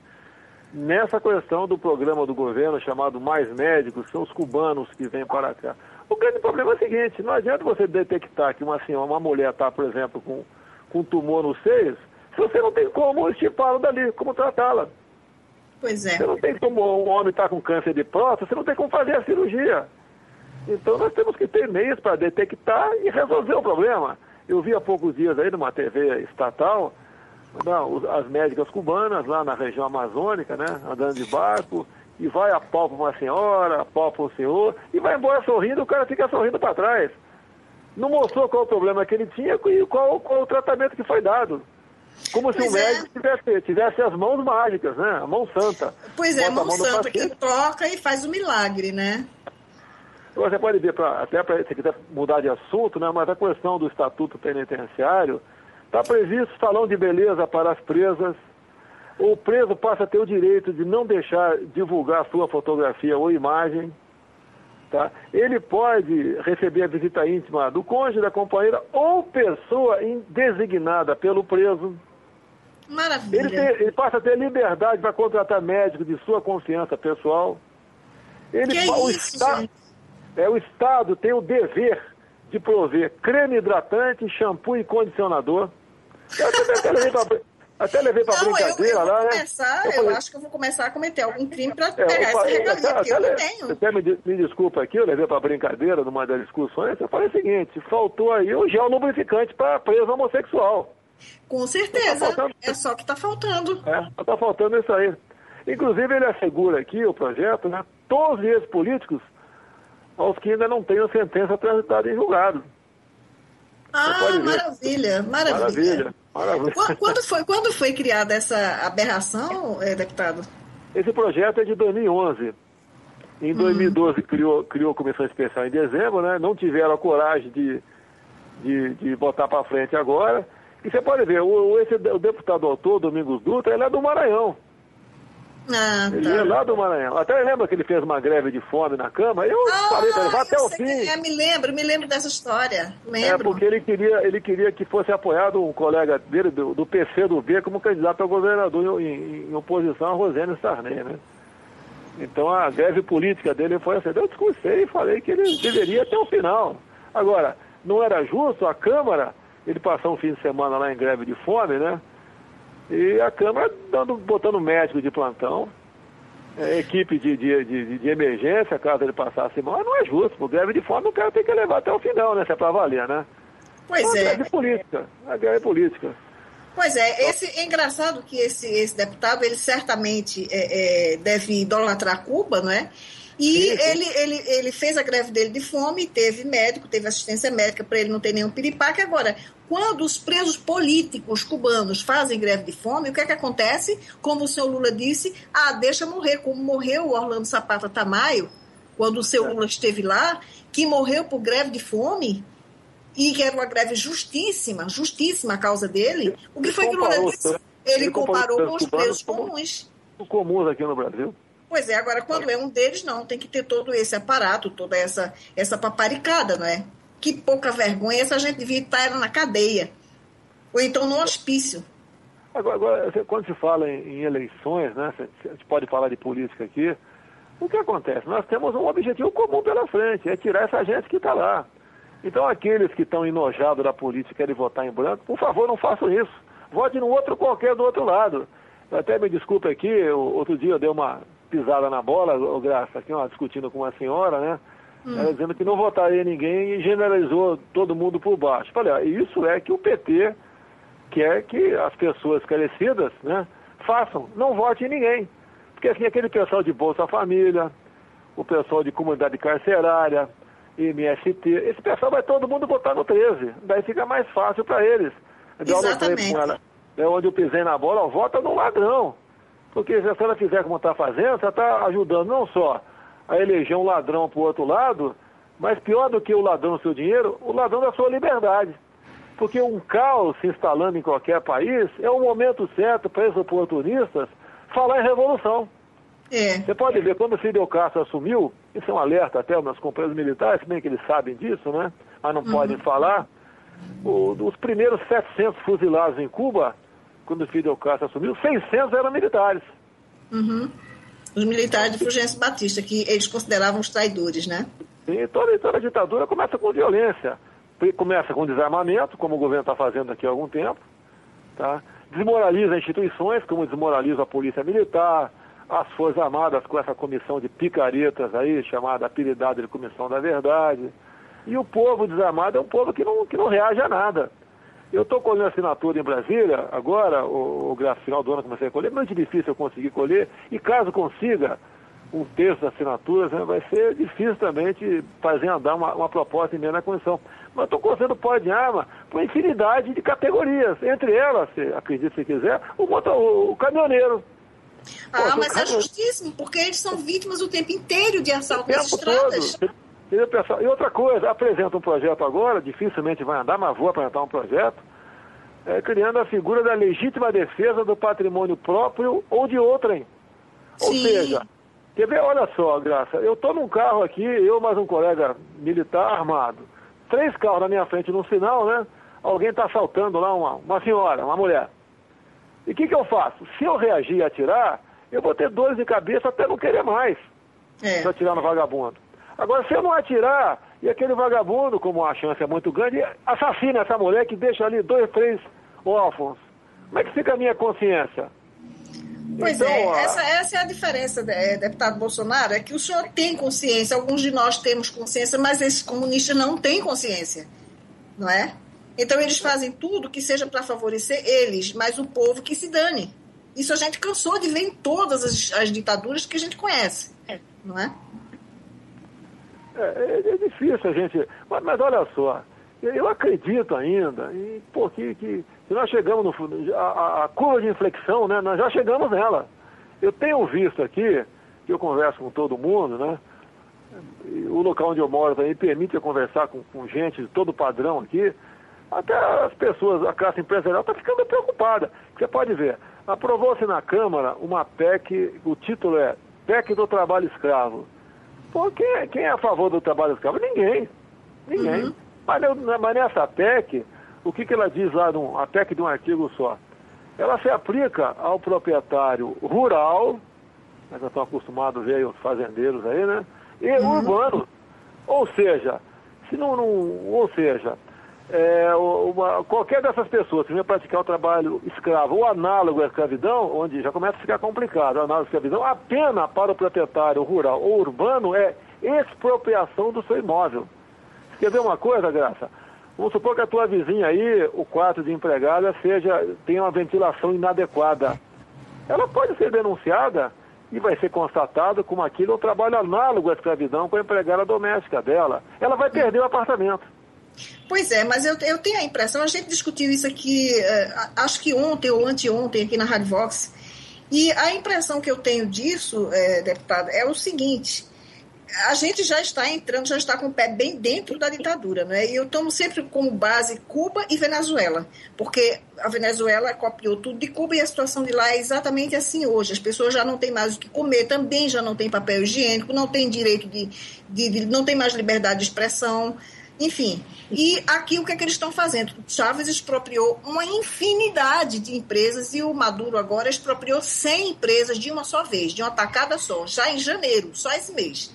nessa questão do programa do governo chamado Mais Médicos, que são os cubanos que vêm para cá. O grande problema é o seguinte, não adianta você detectar que uma mulher está, por exemplo, com um tumor nos seios, se você não tem como extirpá-lo dali, como tratá-la. Pois é. Você não tem como, um homem está com câncer de próstata, você não tem como fazer a cirurgia. Então nós temos que ter meios para detectar e resolver o problema. Eu vi há poucos dias aí numa TV estatal, as médicas cubanas lá na região amazônica, né, andando de barco, e vai apalpa uma senhora, apalpa um senhor, e vai embora sorrindo, o cara fica sorrindo para trás. Não mostrou qual o problema que ele tinha e qual o tratamento que foi dado. Como se o médico tivesse as mãos mágicas, né? A mão santa. Pois é, a mão santa que toca e faz o milagre, né? Você pode ver, até para você quiser mudar de assunto, né? Mas a questão do estatuto penitenciário, está previsto salão de beleza para as presas. O preso passa a ter o direito de não deixar divulgar sua fotografia ou imagem. Tá? Ele pode receber a visita íntima do cônjuge, da companheira ou pessoa designada pelo preso. Maravilha. Ele passa a ter liberdade para contratar médico de sua confiança pessoal. O Estado tem o dever de prover creme hidratante, shampoo e condicionador. Até levei para brincadeira lá, né? Eu acho que eu vou começar a cometer algum crime para pegar essa regalia, porque eu não tenho. Até me desculpa aqui, eu levei para brincadeira numa das discussões, eu falei o seguinte, faltou aí o gel lubrificante para preso homossexual. Com certeza, é só que está faltando. Está faltando isso aí. Inclusive ele assegura aqui, o projeto, né, todos os ex-políticos aos que ainda não tenham sentença transitada em julgado. Maravilha. Maravilha. Quando foi criada essa aberração, deputado? Esse projeto é de 2011. Em 2012 criou a comissão especial em dezembro, né? Não tiveram a coragem de botar para frente agora. E você pode ver, o deputado autor, Domingos Dutra, ele é do Maranhão. Ele é lá do Maranhão. Até lembra que ele fez uma greve de fome na Câmara? Eu falei para ele, vá até o fim. Me lembro dessa história. Lembro. Porque ele queria que fosse apoiado um colega dele, do PC do B, como candidato a governador em oposição a Rosane Sarney, né? Então a greve política dele foi assim. Eu discursei e falei que ele deveria até o final. Agora, não era justo a Câmara, ele passou um fim de semana lá em greve de fome, né? E a Câmara botando médico de plantão, equipe de emergência, caso ele passasse mal, não é justo. Por greve de fome o cara tem que levar até o final, né? Se é para valer, né? Pois é. A greve política. Pois é, é engraçado que esse deputado, ele certamente deve idolatrar Cuba, não é? E ele fez a greve dele de fome, teve médico, teve assistência médica para ele não ter nenhum piripaque. Agora, quando os presos políticos cubanos fazem greve de fome, o que é que acontece? Como o senhor Lula disse, deixa morrer, como morreu o Orlando Zapata Tamayo, quando o seu Lula esteve lá, que morreu por greve de fome, e que era uma greve justíssima a causa dele. O que foi que o Lula disse? Ele comparou com os presos comuns. Comuns aqui no Brasil. Pois é, agora quando é um deles, não, tem que ter todo esse aparato, toda essa paparicada, não é? Que pouca vergonha, essa gente devia estar na cadeia, ou então no hospício. Agora quando se fala em eleições, né, a gente pode falar de política aqui, o que acontece? Nós temos um objetivo comum pela frente, é tirar essa gente que está lá. Então aqueles que estão enojados da política e querem votar em branco, por favor, não façam isso. Vote no outro qualquer do outro lado. Até me desculpe aqui, outro dia eu dei uma pisada na bola, Graça, aqui, discutindo com uma senhora, né? Ela dizendo que não votaria ninguém e generalizou todo mundo por baixo. Falei, isso é que o PT quer que as pessoas carecidas, né, façam, não vote em ninguém. Porque assim, aquele pessoal de Bolsa Família, o pessoal de comunidade carcerária, MST, esse pessoal vai todo mundo votar no 13. Daí fica mais fácil para eles. Exatamente. Onde eu pisei na bola, vota no ladrão. Porque se a senhora fizer como está fazendo, você está ajudando não só a eleger um ladrão para o outro lado, mas pior do que o ladrão do seu dinheiro, o ladrão da sua liberdade. Porque um caos se instalando em qualquer país é o momento certo para esses oportunistas falar em revolução. Você pode ver, quando o Fidel Castro assumiu, isso é um alerta até aos meus companheiros militares, se bem que eles sabem disso, né? Mas não podem falar, os primeiros 700 fuzilados em Cuba, quando o Fidel Castro assumiu, 600 eram militares. Os militares de Fulgêncio Batista, que eles consideravam os traidores, né? Sim, toda ditadura começa com violência. Começa com desarmamento, como o governo está fazendo aqui há algum tempo. Tá? Desmoraliza instituições, como desmoraliza a polícia militar, as Forças Armadas com essa comissão de picaretas aí, chamada, apelidada de Comissão da Verdade. E o povo desarmado é um povo que não reage a nada. Eu estou colhendo assinatura em Brasília, agora, o final do ano comecei a colher, muito difícil eu conseguir colher, e caso consiga um terço das assinaturas, né, vai ser difícil também de fazer andar uma proposta em meio na Constituição. Mas estou concedendo pó de arma para uma infinidade de categorias, entre elas, acredite se quiser, o caminhoneiro. Mas é justíssimo, porque eles são vítimas o tempo inteiro de assalto nas estradas. Entendeu, pessoal? E outra coisa, apresenta um projeto agora, dificilmente vai andar, mas vou apresentar um projeto, criando a figura da legítima defesa do patrimônio próprio ou de outrem. Ou seja, quer ver, olha só, Graça, eu estou num carro aqui, eu mais um colega militar armado, 3 carros na minha frente no sinal, né? Alguém está assaltando lá uma senhora, uma mulher. E o que eu faço? Se eu reagir e atirar, eu vou ter dores de cabeça até não querer mais para atirar no vagabundo. Agora, se eu não atirar, e aquele vagabundo, como a chance é muito grande, assassina essa mulher que deixa ali 2, 3 órfãos. Como é que fica a minha consciência? Pois então, essa é a diferença, deputado Bolsonaro, é que o senhor tem consciência, alguns de nós temos consciência, mas esses comunistas não têm consciência, não é? Então eles fazem tudo que seja para favorecer eles, mas o povo que se dane. Isso a gente cansou de ver em todas as ditaduras que a gente conhece, não é? É difícil a gente... Mas olha só, eu acredito ainda que nós chegamos a curva de inflexão, né? Nós já chegamos nela. Eu tenho visto aqui, que eu converso com todo mundo, né? O local onde eu moro também permite eu conversar com gente de todo padrão aqui. Até as pessoas, a classe empresarial está ficando preocupada. Você pode ver, aprovou-se na Câmara uma PEC, o título é PEC do Trabalho Escravo. Pô, quem é a favor do trabalho escravo? Ninguém. Uhum. Mas nessa PEC, o que ela diz lá, a PEC de um artigo só? Ela se aplica ao proprietário rural, nós já estamos acostumados a ver os fazendeiros aí, né? E urbano. Ou seja, qualquer dessas pessoas que venha praticar o trabalho escravo ou análogo à escravidão, onde já começa a ficar complicado, análogo à escravidão, a pena para o proprietário rural ou urbano é expropriação do seu imóvel. Quer ver uma coisa, Graça? Vamos supor que a tua vizinha aí, o quarto de empregada, tenha uma ventilação inadequada. Ela pode ser denunciada e vai ser constatado como aquilo é um trabalho análogo à escravidão com a empregada doméstica dela. Ela vai perder o apartamento. Pois é, mas eu tenho a impressão, a gente discutiu isso aqui, acho que ontem ou anteontem aqui na Rádio Vox, e a impressão que eu tenho disso, deputado, é o seguinte: a gente já está com o pé bem dentro da ditadura, né? E eu tomo sempre como base Cuba e Venezuela, porque a Venezuela copiou tudo de Cuba e a situação de lá é exatamente assim hoje. As pessoas já não têm mais o que comer, também já não têm papel higiênico, não têm direito não tem mais liberdade de expressão, enfim. E aqui o que é que eles estão fazendo? Chávez expropriou uma infinidade de empresas e o Maduro agora expropriou 100 empresas de uma só vez, de uma tacada só, já em janeiro, só esse mês.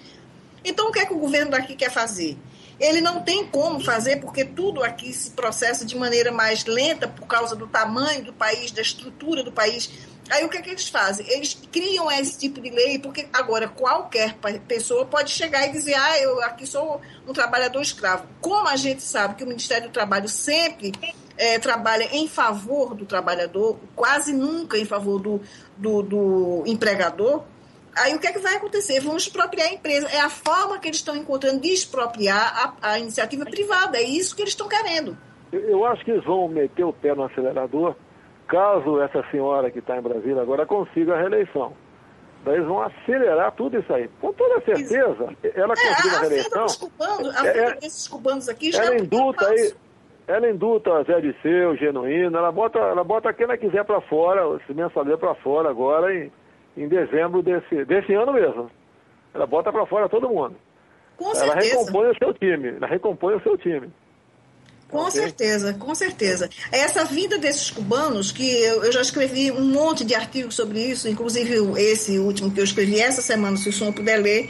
Então, o que é que o governo daqui quer fazer? Ele não tem como fazer, porque tudo aqui se processa de maneira mais lenta por causa do tamanho do país, da estrutura do país. Aí, o que é que eles fazem? Eles criam esse tipo de lei, porque agora qualquer pessoa pode chegar e dizer: eu aqui sou um trabalhador escravo. Como a gente sabe que o Ministério do Trabalho sempre trabalha em favor do trabalhador, quase nunca em favor do empregador, aí o que é que vai acontecer? Vão expropriar a empresa. É a forma que eles estão encontrando de expropriar a iniciativa privada. É isso que eles estão querendo. Eu acho que eles vão meter o pé no acelerador caso essa senhora que está em Brasília agora consiga a reeleição. Daí eles vão acelerar tudo isso aí. Com toda certeza, ela conseguiu a reeleição. A vida desses cubanos aqui já ela indulta Zé Disseu, Genuíno, ela bota quem ela quiser para fora, esse mensalão para fora agora em dezembro desse ano mesmo. Ela bota para fora todo mundo. Com certeza. Ela recompõe o seu time. Com certeza. Essa vida desses cubanos, que eu já escrevi um monte de artigos sobre isso, inclusive esse último que eu escrevi essa semana, se o senhor puder ler,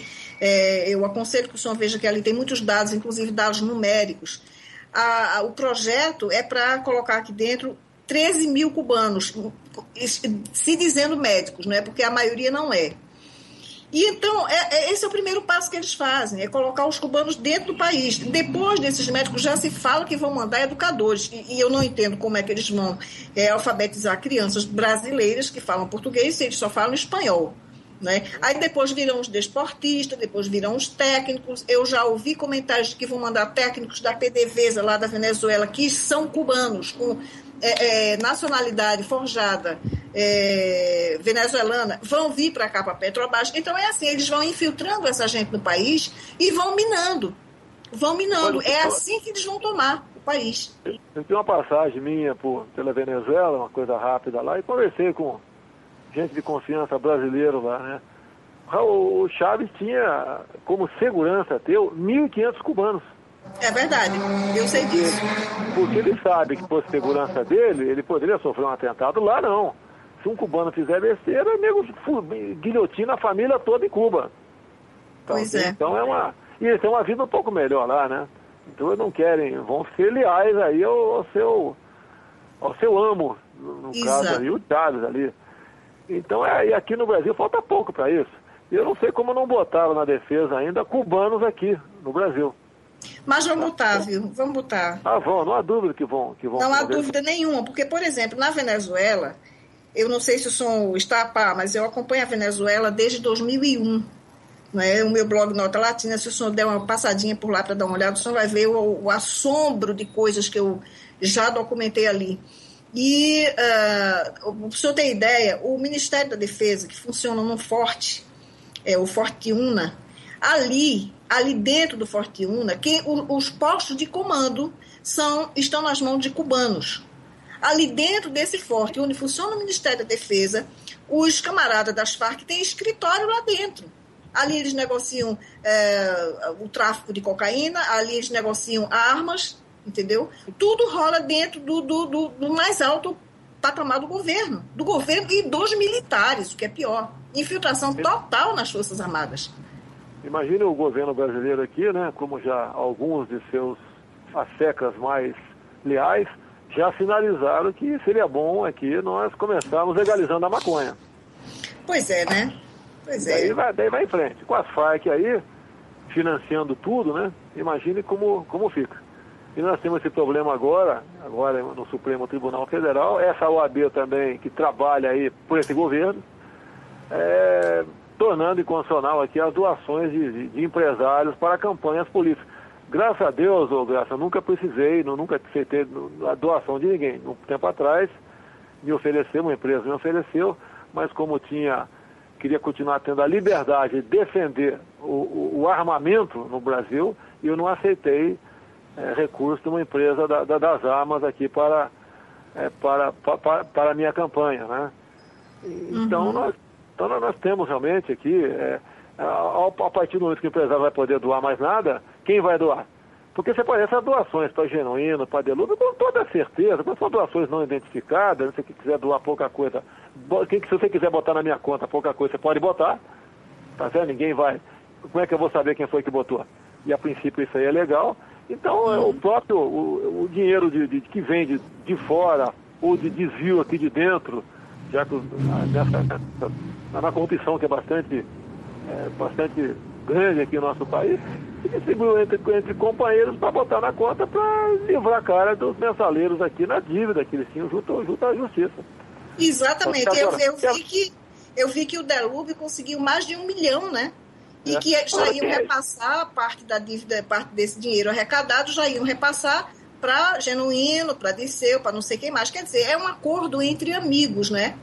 eu aconselho que o senhor veja que ali tem muitos dados, inclusive dados numéricos. O projeto é para colocar aqui dentro 13 mil cubanos, se dizendo médicos, né? Porque a maioria não é. E então, esse é o primeiro passo que eles fazem, é colocar os cubanos dentro do país. Depois desses médicos já se fala que vão mandar educadores, e eu não entendo como é que eles vão alfabetizar crianças brasileiras que falam português se eles só falam espanhol. Né? Aí depois virão os desportistas, depois virão os técnicos. Eu já ouvi comentários de que vão mandar técnicos da PDVSA lá da Venezuela, que são cubanos, com nacionalidade forjada venezuelana, vão vir para cá, para Petrobras. Então é assim, eles vão infiltrando essa gente no país e vão minando. É assim que eles vão tomar o país. Eu tenho uma passagem minha pela Venezuela, uma coisa rápida lá, e conversei com gente de confiança brasileiro lá, né? O Chávez tinha como segurança 1.500 cubanos. É verdade, eu sei disso. Porque ele sabe que por segurança dele, ele poderia sofrer um atentado lá, não. Se um cubano fizer besteira, o nego guilhotina a família toda em Cuba. Então, pois é. Então e eles têm uma vida um pouco melhor lá, né? Então eles não querem, vão ser leais aí ao seu amo, no caso ali, o Chávez ali. Então, e aqui no Brasil falta pouco para isso. Eu não sei como não botaram na defesa ainda cubanos aqui no Brasil. Mas vamos botar, viu? Vamos botar. Vão, não há dúvida que vão. Não há dúvida nenhuma, porque, por exemplo, na Venezuela, eu não sei se o som está a par, mas eu acompanho a Venezuela desde 2001. Né? O meu blog Nota Latina, se o senhor der uma passadinha por lá para dar uma olhada, o senhor vai ver o assombro de coisas que eu já documentei ali. E, para o senhor ter ideia, o Ministério da Defesa, que funciona num forte, o Forte Una, ali dentro do Forte Una, os postos de comando estão nas mãos de cubanos. Ali dentro desse forte, onde funciona o Ministério da Defesa, os camaradas das Farc têm escritório lá dentro. Ali eles negociam o tráfico de cocaína, ali eles negociam armas, entendeu? Tudo rola dentro do mais alto patamar do governo e dos militares, o que é pior. Infiltração total nas Forças Armadas. Imagine o governo brasileiro aqui, né, como já alguns de seus assecas mais leais já sinalizaram que seria bom aqui nós começarmos legalizando a maconha. Pois é, né? Pois é. Daí vai em frente. Com as Farc aí, financiando tudo, né? Imagine como fica. E nós temos esse problema agora no Supremo Tribunal Federal, essa OAB também, que trabalha aí por esse governo, tornando inconstitucional aqui as doações de empresários para campanhas políticas. Graças a Deus, Graça, eu nunca precisei, nunca aceitei a doação de ninguém. Um tempo atrás, uma empresa me ofereceu, mas como queria continuar tendo a liberdade de defender o armamento no Brasil, eu não aceitei recurso de uma empresa das armas aqui para a minha campanha, né? Então, nós temos realmente aqui, a partir do momento que o empresário vai poder doar mais nada, quem vai doar? Porque você pode essas doações para Genuíno, para Delúbio, com toda certeza, quando são doações não identificadas, se você quiser doar pouca coisa, se você quiser botar na minha conta pouca coisa, você pode botar, tá certo? Ninguém vai. Como é que eu vou saber quem foi que botou? E a princípio isso aí é legal. Então, o próprio o dinheiro que vem de fora, ou de desvio aqui de dentro, já que na corrupção que é bastante grande aqui no nosso país, se distribuiu entre companheiros para botar na conta para livrar a cara dos mensaleiros aqui na dívida que eles tinham junto à justiça. Exatamente. Eu vi que o Delúbio conseguiu mais de 1 milhão, né? E que já iam repassar parte da dívida, parte desse dinheiro arrecadado, já iam repassar para Genuíno, para Disseu, para não sei quem mais. Quer dizer, é um acordo entre amigos, né?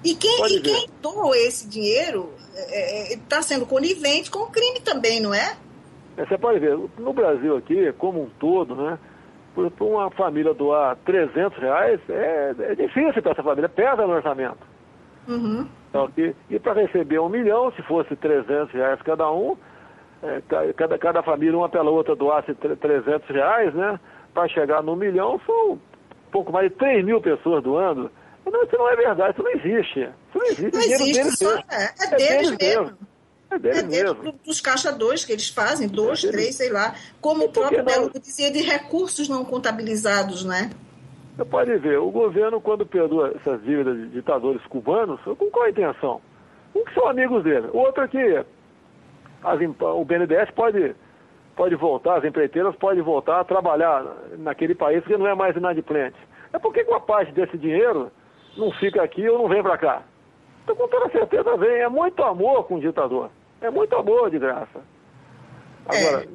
E quem doou esse dinheiro está sendo conivente com o crime também, não é? Você pode ver, no Brasil aqui, como um todo, né? Para uma família doar R$300, é difícil para essa família, pesa no orçamento. Uhum. Então, e para receber 1 milhão, se fosse R$300 cada um, cada família, uma pela outra, doasse R$300, né? Para chegar no 1 milhão, são um pouco mais de 3 mil pessoas doando. Não, isso não é verdade, isso não existe. Isso não existe. Não existe, é deles mesmo. É deles mesmo. Dos caixa 2 que eles fazem, 2, 3, sei lá. Como o próprio Belo dizia, de recursos não contabilizados, né? Você pode ver, o governo, quando perdoa essas dívidas de ditadores cubanos, com qual a intenção? Um que são amigos dele, o outro é que o BNDES pode voltar, as empreiteiras podem voltar a trabalhar naquele país que não é mais inadimplente. É porque uma parte desse dinheiro não fica aqui ou não vem para cá. Então, com toda certeza vem. É muito amor com o ditador. É muito amor de graça. Agora,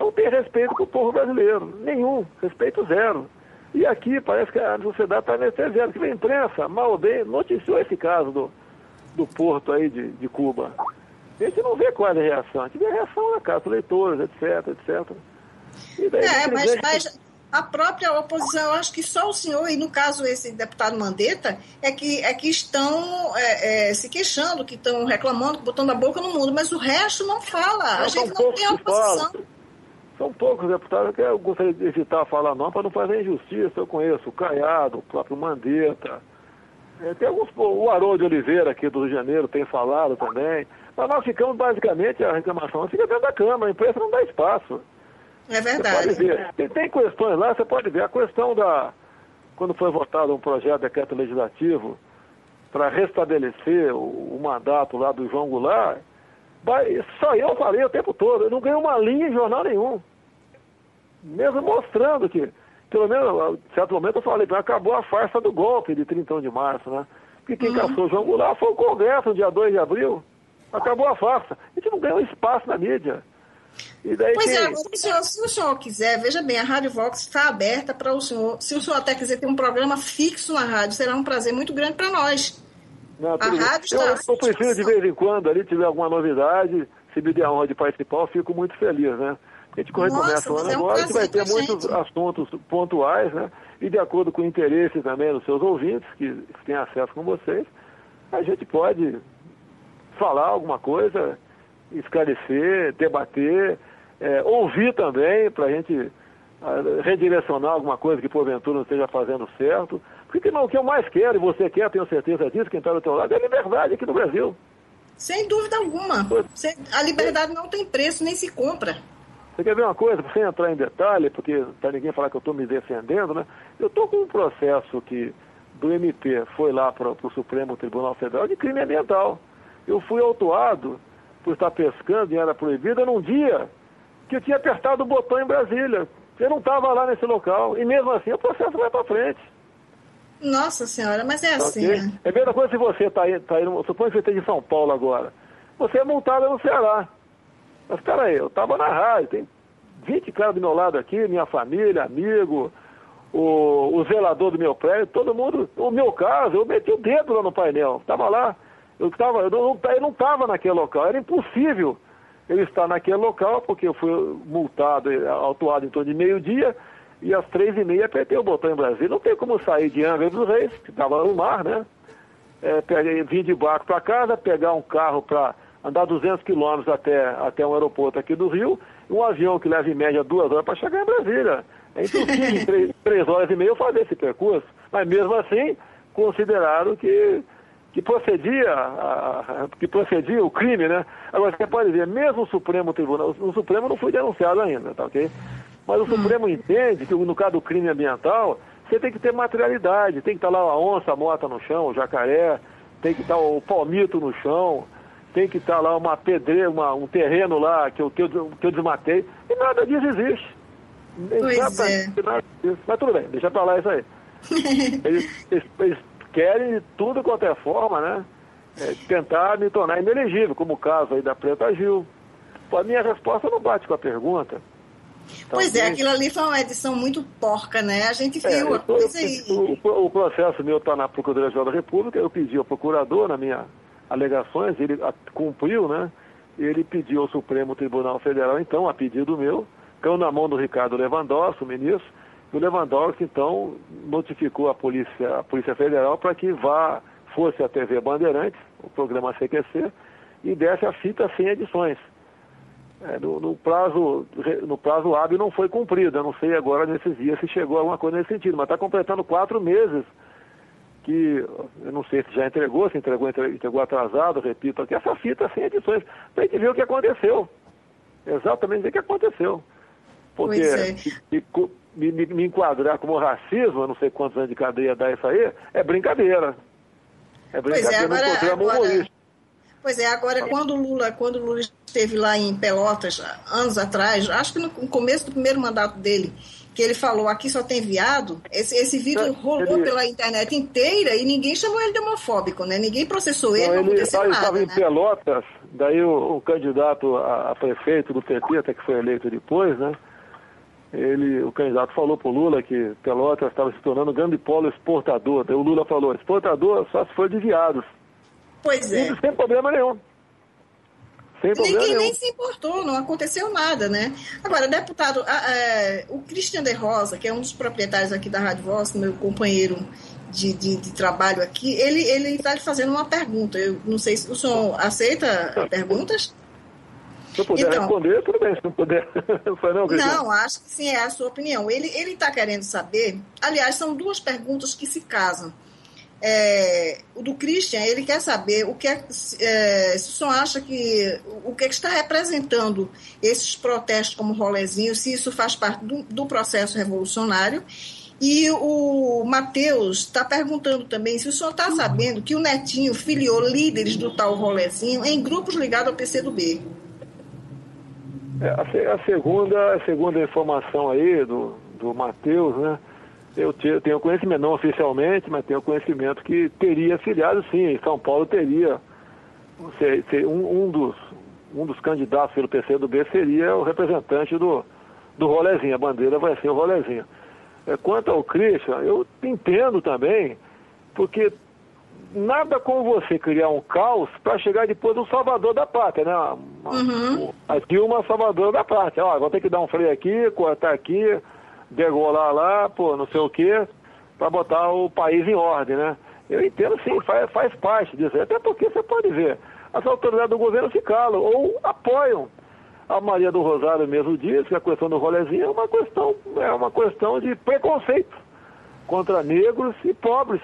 não tem respeito com o povo brasileiro. Nenhum. Respeito zero. E aqui parece que a sociedade está anestesiada. Que a imprensa, mal ou bem, noticiou esse caso do porto aí de Cuba. A gente não vê qual é a reação. A gente vê a reação na casa dos leitores, etc, etc. E daí, mas a própria oposição, eu acho que só o senhor, e no caso esse deputado Mandetta, é que estão se queixando, que estão reclamando, botando a boca no mundo, mas o resto não fala. A gente não tem oposição. São poucos deputados que eu gostaria de evitar falar não, para não fazer injustiça. Eu conheço o Caiado, o próprio Mandetta. Tem alguns, o Haroldo de Oliveira aqui do Rio de Janeiro tem falado também. Mas nós ficamos, basicamente, a reclamação fica dentro da Câmara, a imprensa não dá espaço. É verdade. Você pode ver. Tem questões lá, você pode ver. A questão quando foi votado um projeto de decreto legislativo para restabelecer o mandato lá do João Goulart, só eu falei o tempo todo, eu não ganhei uma linha em jornal nenhum. Mesmo mostrando que, pelo menos, em certo momento eu falei, acabou a farsa do golpe de 31 de março, né? Porque quem caçou o João Goulart foi o Congresso, no dia 2 de abril. Acabou a farsa. A gente não ganhou espaço na mídia. E daí se o senhor quiser, veja bem, a Rádio Vox está aberta para o senhor. Se o senhor até quiser ter um programa fixo na rádio, será um prazer muito grande para nós. Não, a rádio está... Eu prefiro de vez em quando, ali, tiver alguma novidade, se me der a honra de participar, eu fico muito feliz, né? A gente começa o ano agora, a gente vai ter muitos assuntos pontuais, né? E de acordo com o interesse também dos seus ouvintes, que têm acesso com vocês, a gente pode falar alguma coisa, esclarecer, debater, ouvir também, para a gente redirecionar alguma coisa que porventura não esteja fazendo certo. Porque não, o que eu mais quero, e você quer, tenho certeza disso, quem está do teu lado, é a liberdade aqui no Brasil. Sem dúvida alguma. A liberdade não tem preço, nem se compra. Você quer ver uma coisa, sem entrar em detalhe, porque para ninguém falar que eu estou me defendendo, né? Eu estou com um processo que do MP foi lá para o Supremo Tribunal Federal de crime ambiental. Eu fui autuado por estar pescando em área proibida num dia que eu tinha apertado o botão em Brasília. Eu não estava lá nesse local. E mesmo assim o processo vai para frente. Nossa Senhora, mas é assim. Okay? É a mesma coisa se você está indo, suponho que você esteja em São Paulo agora. Você é multado no Ceará. Mas espera aí, eu estava na rádio, tem 20 caras do meu lado aqui, minha família, amigo, o zelador do meu prédio, todo mundo, o meu caso, eu meti o dedo lá no painel, estava lá. Eu não estava naquele local, era impossível eu estar naquele local, porque eu fui multado, autuado em torno de meio-dia, e às 3h30 apertei o botão em Brasília. Não tem como sair de Angra dos Reis, que estava no mar, né? Vim de barco para casa, pegar um carro para andar 200 quilômetros até um aeroporto aqui do Rio, e um avião que leva em média 2 horas para chegar em Brasília. É impossível em 3 horas e meia eu fazer esse percurso. Mas mesmo assim, consideraram que procedia o crime, né? Agora, você pode ver, mesmo o Supremo Tribunal, o Supremo não foi denunciado ainda, tá ok? Mas o Supremo entende que, no caso do crime ambiental, você tem que ter materialidade, tem que estar lá a onça morta no chão, o jacaré, tem que estar o palmito no chão, tem que estar lá uma pedreira, um terreno lá que eu desmatei, e nada disso existe. Pois é. Mas tudo bem, deixa pra lá isso aí. Eles querem de tudo quanto é forma, né? Tentar me tornar inelegível, como o caso aí da Preta Gil. A minha resposta não bate com a pergunta. Pois aquilo ali foi uma edição muito porca, né? A gente viu a coisa aí. O processo meu está na Procuradoria-Geral da República, eu pedi ao procurador, nas minhas alegações, ele cumpriu, né? Ele pediu ao Supremo Tribunal Federal, então, a pedido meu, caiu na mão do Ricardo Lewandowski, o ministro, e o Lewandowski, então, notificou a Polícia Federal para que fosse a TV Bandeirantes, o programa CQC, e desse a fita sem edições. No prazo hábil não foi cumprido. Eu não sei agora nesses dias se chegou a alguma coisa nesse sentido, mas está completando 4 meses que, eu não sei se já entregou, se entregou atrasado, repito aqui, essa fita sem edições, para a gente ver o que aconteceu. Exatamente o que aconteceu. Porque me enquadrar como racismo, eu não sei quantos anos de cadeia dá isso aí, é brincadeira. É brincadeira no programa humorístico. Pois é, agora quando o Lula esteve lá em Pelotas, anos atrás, acho que no começo do primeiro mandato dele, que ele falou, aqui só tem viado, esse vídeo rolou pela internet inteira e ninguém chamou ele de homofóbico, né? Ninguém processou ele, não aconteceu nada. Ele estava em Pelotas, daí o candidato a prefeito do PT, até que foi eleito depois, né? O candidato falou para o Lula que Pelotas estava se tornando um grande polo exportador. Daí o Lula falou, exportador só se for de viados. Pois é. Sem problema nenhum. Ninguém nem se importou, não aconteceu nada, né? Agora, deputado, o Christian de Rosa, que é um dos proprietários aqui da Rádio Voz, meu companheiro de trabalho aqui, ele está lhe fazendo uma pergunta. Eu não sei se o senhor aceita perguntas? Se eu puder responder, tudo bem. Se não puder, não, acho que sim, é a sua opinião. Ele está querendo saber, aliás, são duas perguntas que se casam. O do Christian, ele quer saber se o senhor acha que o que está representando esses protestos como rolezinho, se isso faz parte do processo revolucionário. E o Matheus está perguntando também se o senhor está sabendo que o Netinho filiou líderes do tal rolezinho em grupos ligados ao PCdoB. A segunda informação aí do Matheus, né? Eu tenho conhecimento, não oficialmente, mas tenho conhecimento que teria filiado sim, em São Paulo teria. Um dos candidatos pelo PCdoB seria o representante do rolezinho, a bandeira vai ser o rolezinho. Quanto ao Christian, eu entendo também, porque nada como você criar um caos para chegar depois do salvador da pátria, né? A Dilma salvadora da pátria. Vou ter que dar um freio aqui, cortar aqui, degolar lá, não sei o quê, para botar o país em ordem, né? Eu entendo sim, faz parte disso. Até porque você pode ver, as autoridades do governo se calam ou apoiam. A Maria do Rosário mesmo diz que a questão do rolezinho é uma questão de preconceito contra negros e pobres.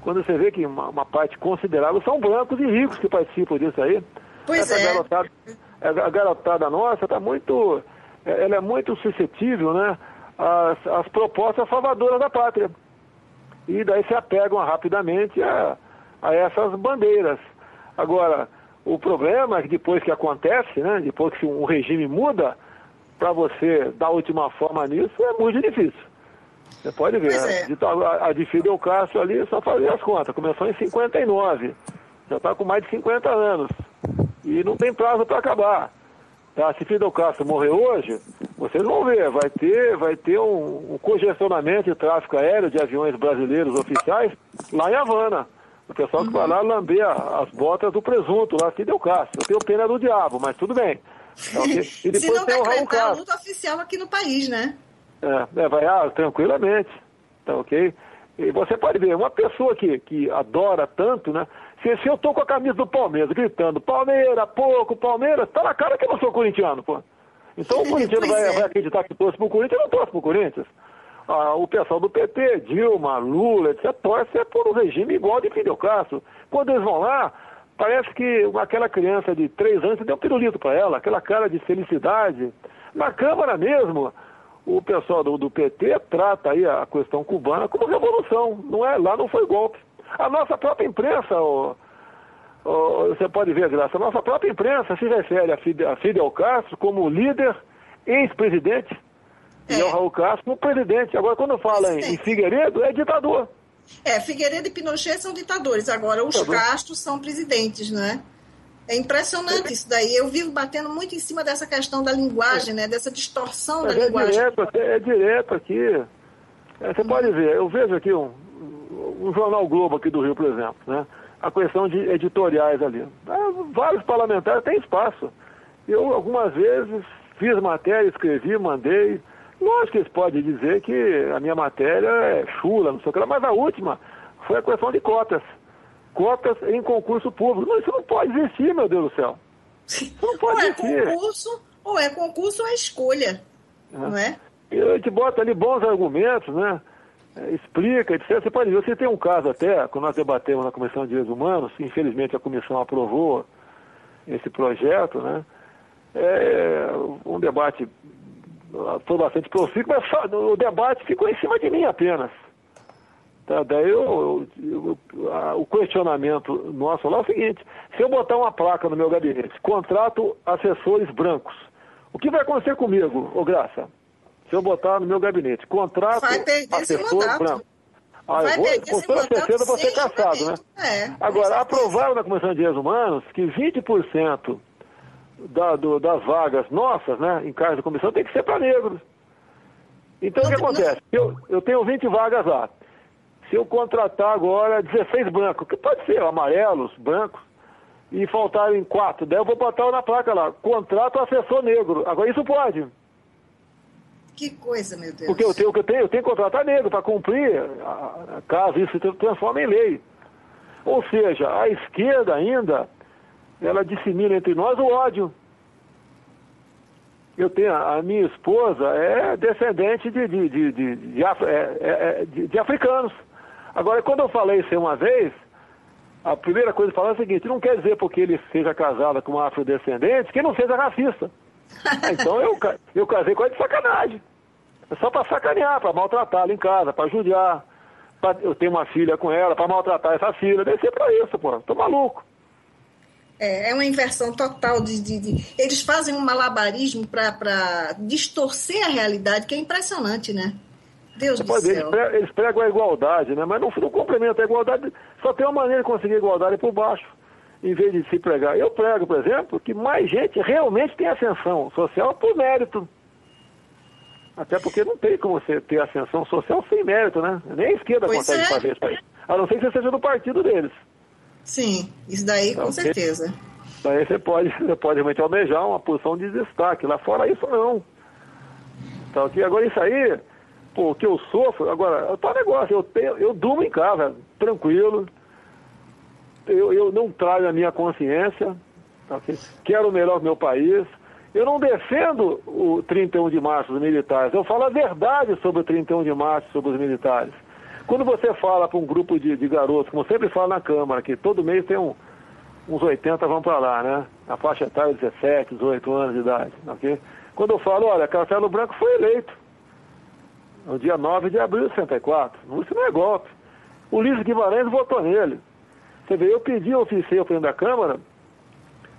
Quando você vê que uma parte considerável são brancos e ricos que participam disso aí. Pois a garotada nossa ela é muito suscetível, né? As propostas salvadoras da pátria. E daí se apegam rapidamente a essas bandeiras. Agora, o problema é que depois que acontece, né, depois que um regime muda, para você dar a última forma nisso é muito difícil. Você pode ver, a de Fidel Castro ali, só fazer as contas, começou em 59, já está com mais de 50 anos, e não tem prazo para acabar. Tá? Se Fidel Castro morrer hoje, vocês vão ver, vai ter um congestionamento de tráfego aéreo de aviões brasileiros oficiais lá em Havana. O pessoal que vai lá lamber as botas do presunto lá, Fidel Castro. Eu tenho pena do diabo, mas tudo bem. E depois se não tem o Raul Castro. A luta oficial aqui no país, né? Vai tranquilamente. Tá ok? E você pode ver, uma pessoa que adora tanto, né? Se eu tô com a camisa do Palmeiras, gritando, Palmeiras, Palmeiras, tá na cara que eu não sou corintiano, pô. Então o corintiano vai acreditar que torce pro Corinthians, eu não torço pro Corinthians. O pessoal do PT, Dilma, Lula, etc., torce por um regime igual de Fidel Castro. Quando eles vão lá, parece que aquela criança de 3 anos deu um pirulito para ela, aquela cara de felicidade. Na Câmara mesmo, o pessoal do PT trata aí a questão cubana como revolução. Lá não foi golpe. A nossa própria imprensa, você pode ver, Graça, a nossa própria imprensa se refere a Fidel Castro como líder, ex-presidente, e ao Raul Castro como presidente. Agora, quando fala em Figueiredo, é ditador. Figueiredo e Pinochet são ditadores. Agora, os Castros são presidentes, né? É impressionante isso daí. Eu vivo batendo muito em cima dessa questão da linguagem, né? Dessa distorção da linguagem. É direto aqui. Você pode ver, eu vejo aqui um jornal Globo aqui do Rio, por exemplo, né? A questão de editoriais ali. Vários parlamentares têm espaço. Eu, algumas vezes, fiz matéria, escrevi, mandei. Lógico que eles podem dizer que a minha matéria é chula, não sei o que lá, mas a última foi a questão de cotas. Cotas em concurso público. Não, isso não pode existir, meu Deus do céu. Isso não pode existir. Ou é concurso ou é escolha, não é? Eu te boto ali bons argumentos, né? Explica, etc. Você pode ver, você tem um caso até, quando nós debatemos na Comissão de Direitos Humanos, infelizmente a comissão aprovou esse projeto, né? Um debate foi bastante profícuo, mas o debate ficou em cima de mim apenas. Tá? Daí o questionamento nosso lá é o seguinte: se eu botar uma placa no meu gabinete, contrato assessores brancos, o que vai acontecer comigo, ô Graça? Se eu botar no meu gabinete, contrato assessor branco. Com toda certeza vou ser caçado, né? Agora, aprovaram na Comissão de Direitos Humanos que 20% das vagas nossas, né, em cargos da comissão, tem que ser para negros. Então, o que acontece? Eu tenho 20 vagas lá. Se eu contratar agora 16 brancos, que pode ser amarelos, brancos, e faltarem 4, daí eu vou botar na placa lá, contrato assessor negro. Agora, isso pode. Que coisa, meu Deus. Porque eu tenho que contratar negro para cumprir, caso isso se transforme em lei. Ou seja, a esquerda ainda, ela dissemina entre nós o ódio. A minha esposa é descendente de africanos. Agora, quando eu falei isso uma vez, a primeira coisa que eu falei é a seguinte: não quer dizer porque ele seja casado com uma afrodescendente que não seja racista. Então eu casei com ela de sacanagem. É só para sacanear, para maltratar ela em casa, para judiar. Eu tenho uma filha com ela, para maltratar essa filha. Deve ser para isso, pô. Tô maluco. É uma inversão total Eles fazem um malabarismo para distorcer a realidade, que é impressionante, né? Deus do céu. Eles pregam a igualdade, né? Mas não complementam a igualdade. Só tem uma maneira de conseguir a igualdade por baixo, em vez de se pregar. Eu prego, por exemplo, que mais gente realmente tem ascensão social por mérito. Até porque não tem como você ter ascensão social sem mérito, né? Nem a esquerda consegue fazer isso aí. A não ser que você seja do partido deles. Sim, isso daí com certeza. Daí você pode realmente almejar uma posição de destaque. Lá fora isso não. Então, agora isso aí, o que eu sofro, agora, tá um negócio, eu durmo em casa, tranquilo. Eu não trago a minha consciência, tá? Quero o melhor do meu país. Eu não defendo o 31 de março dos militares, eu falo a verdade sobre o 31 de março, sobre os militares. Quando você fala para um grupo de garotos, como eu sempre falo na Câmara, que todo mês tem uns 80 vão para lá, né? A faixa etária 17, 18 anos de idade, ok? Quando eu falo, olha, Castelo Branco foi eleito no dia 9 de abril de 64, isso não é golpe. O Ulisses Guimarães votou nele. Você vê, eu pedi ao oficial da Câmara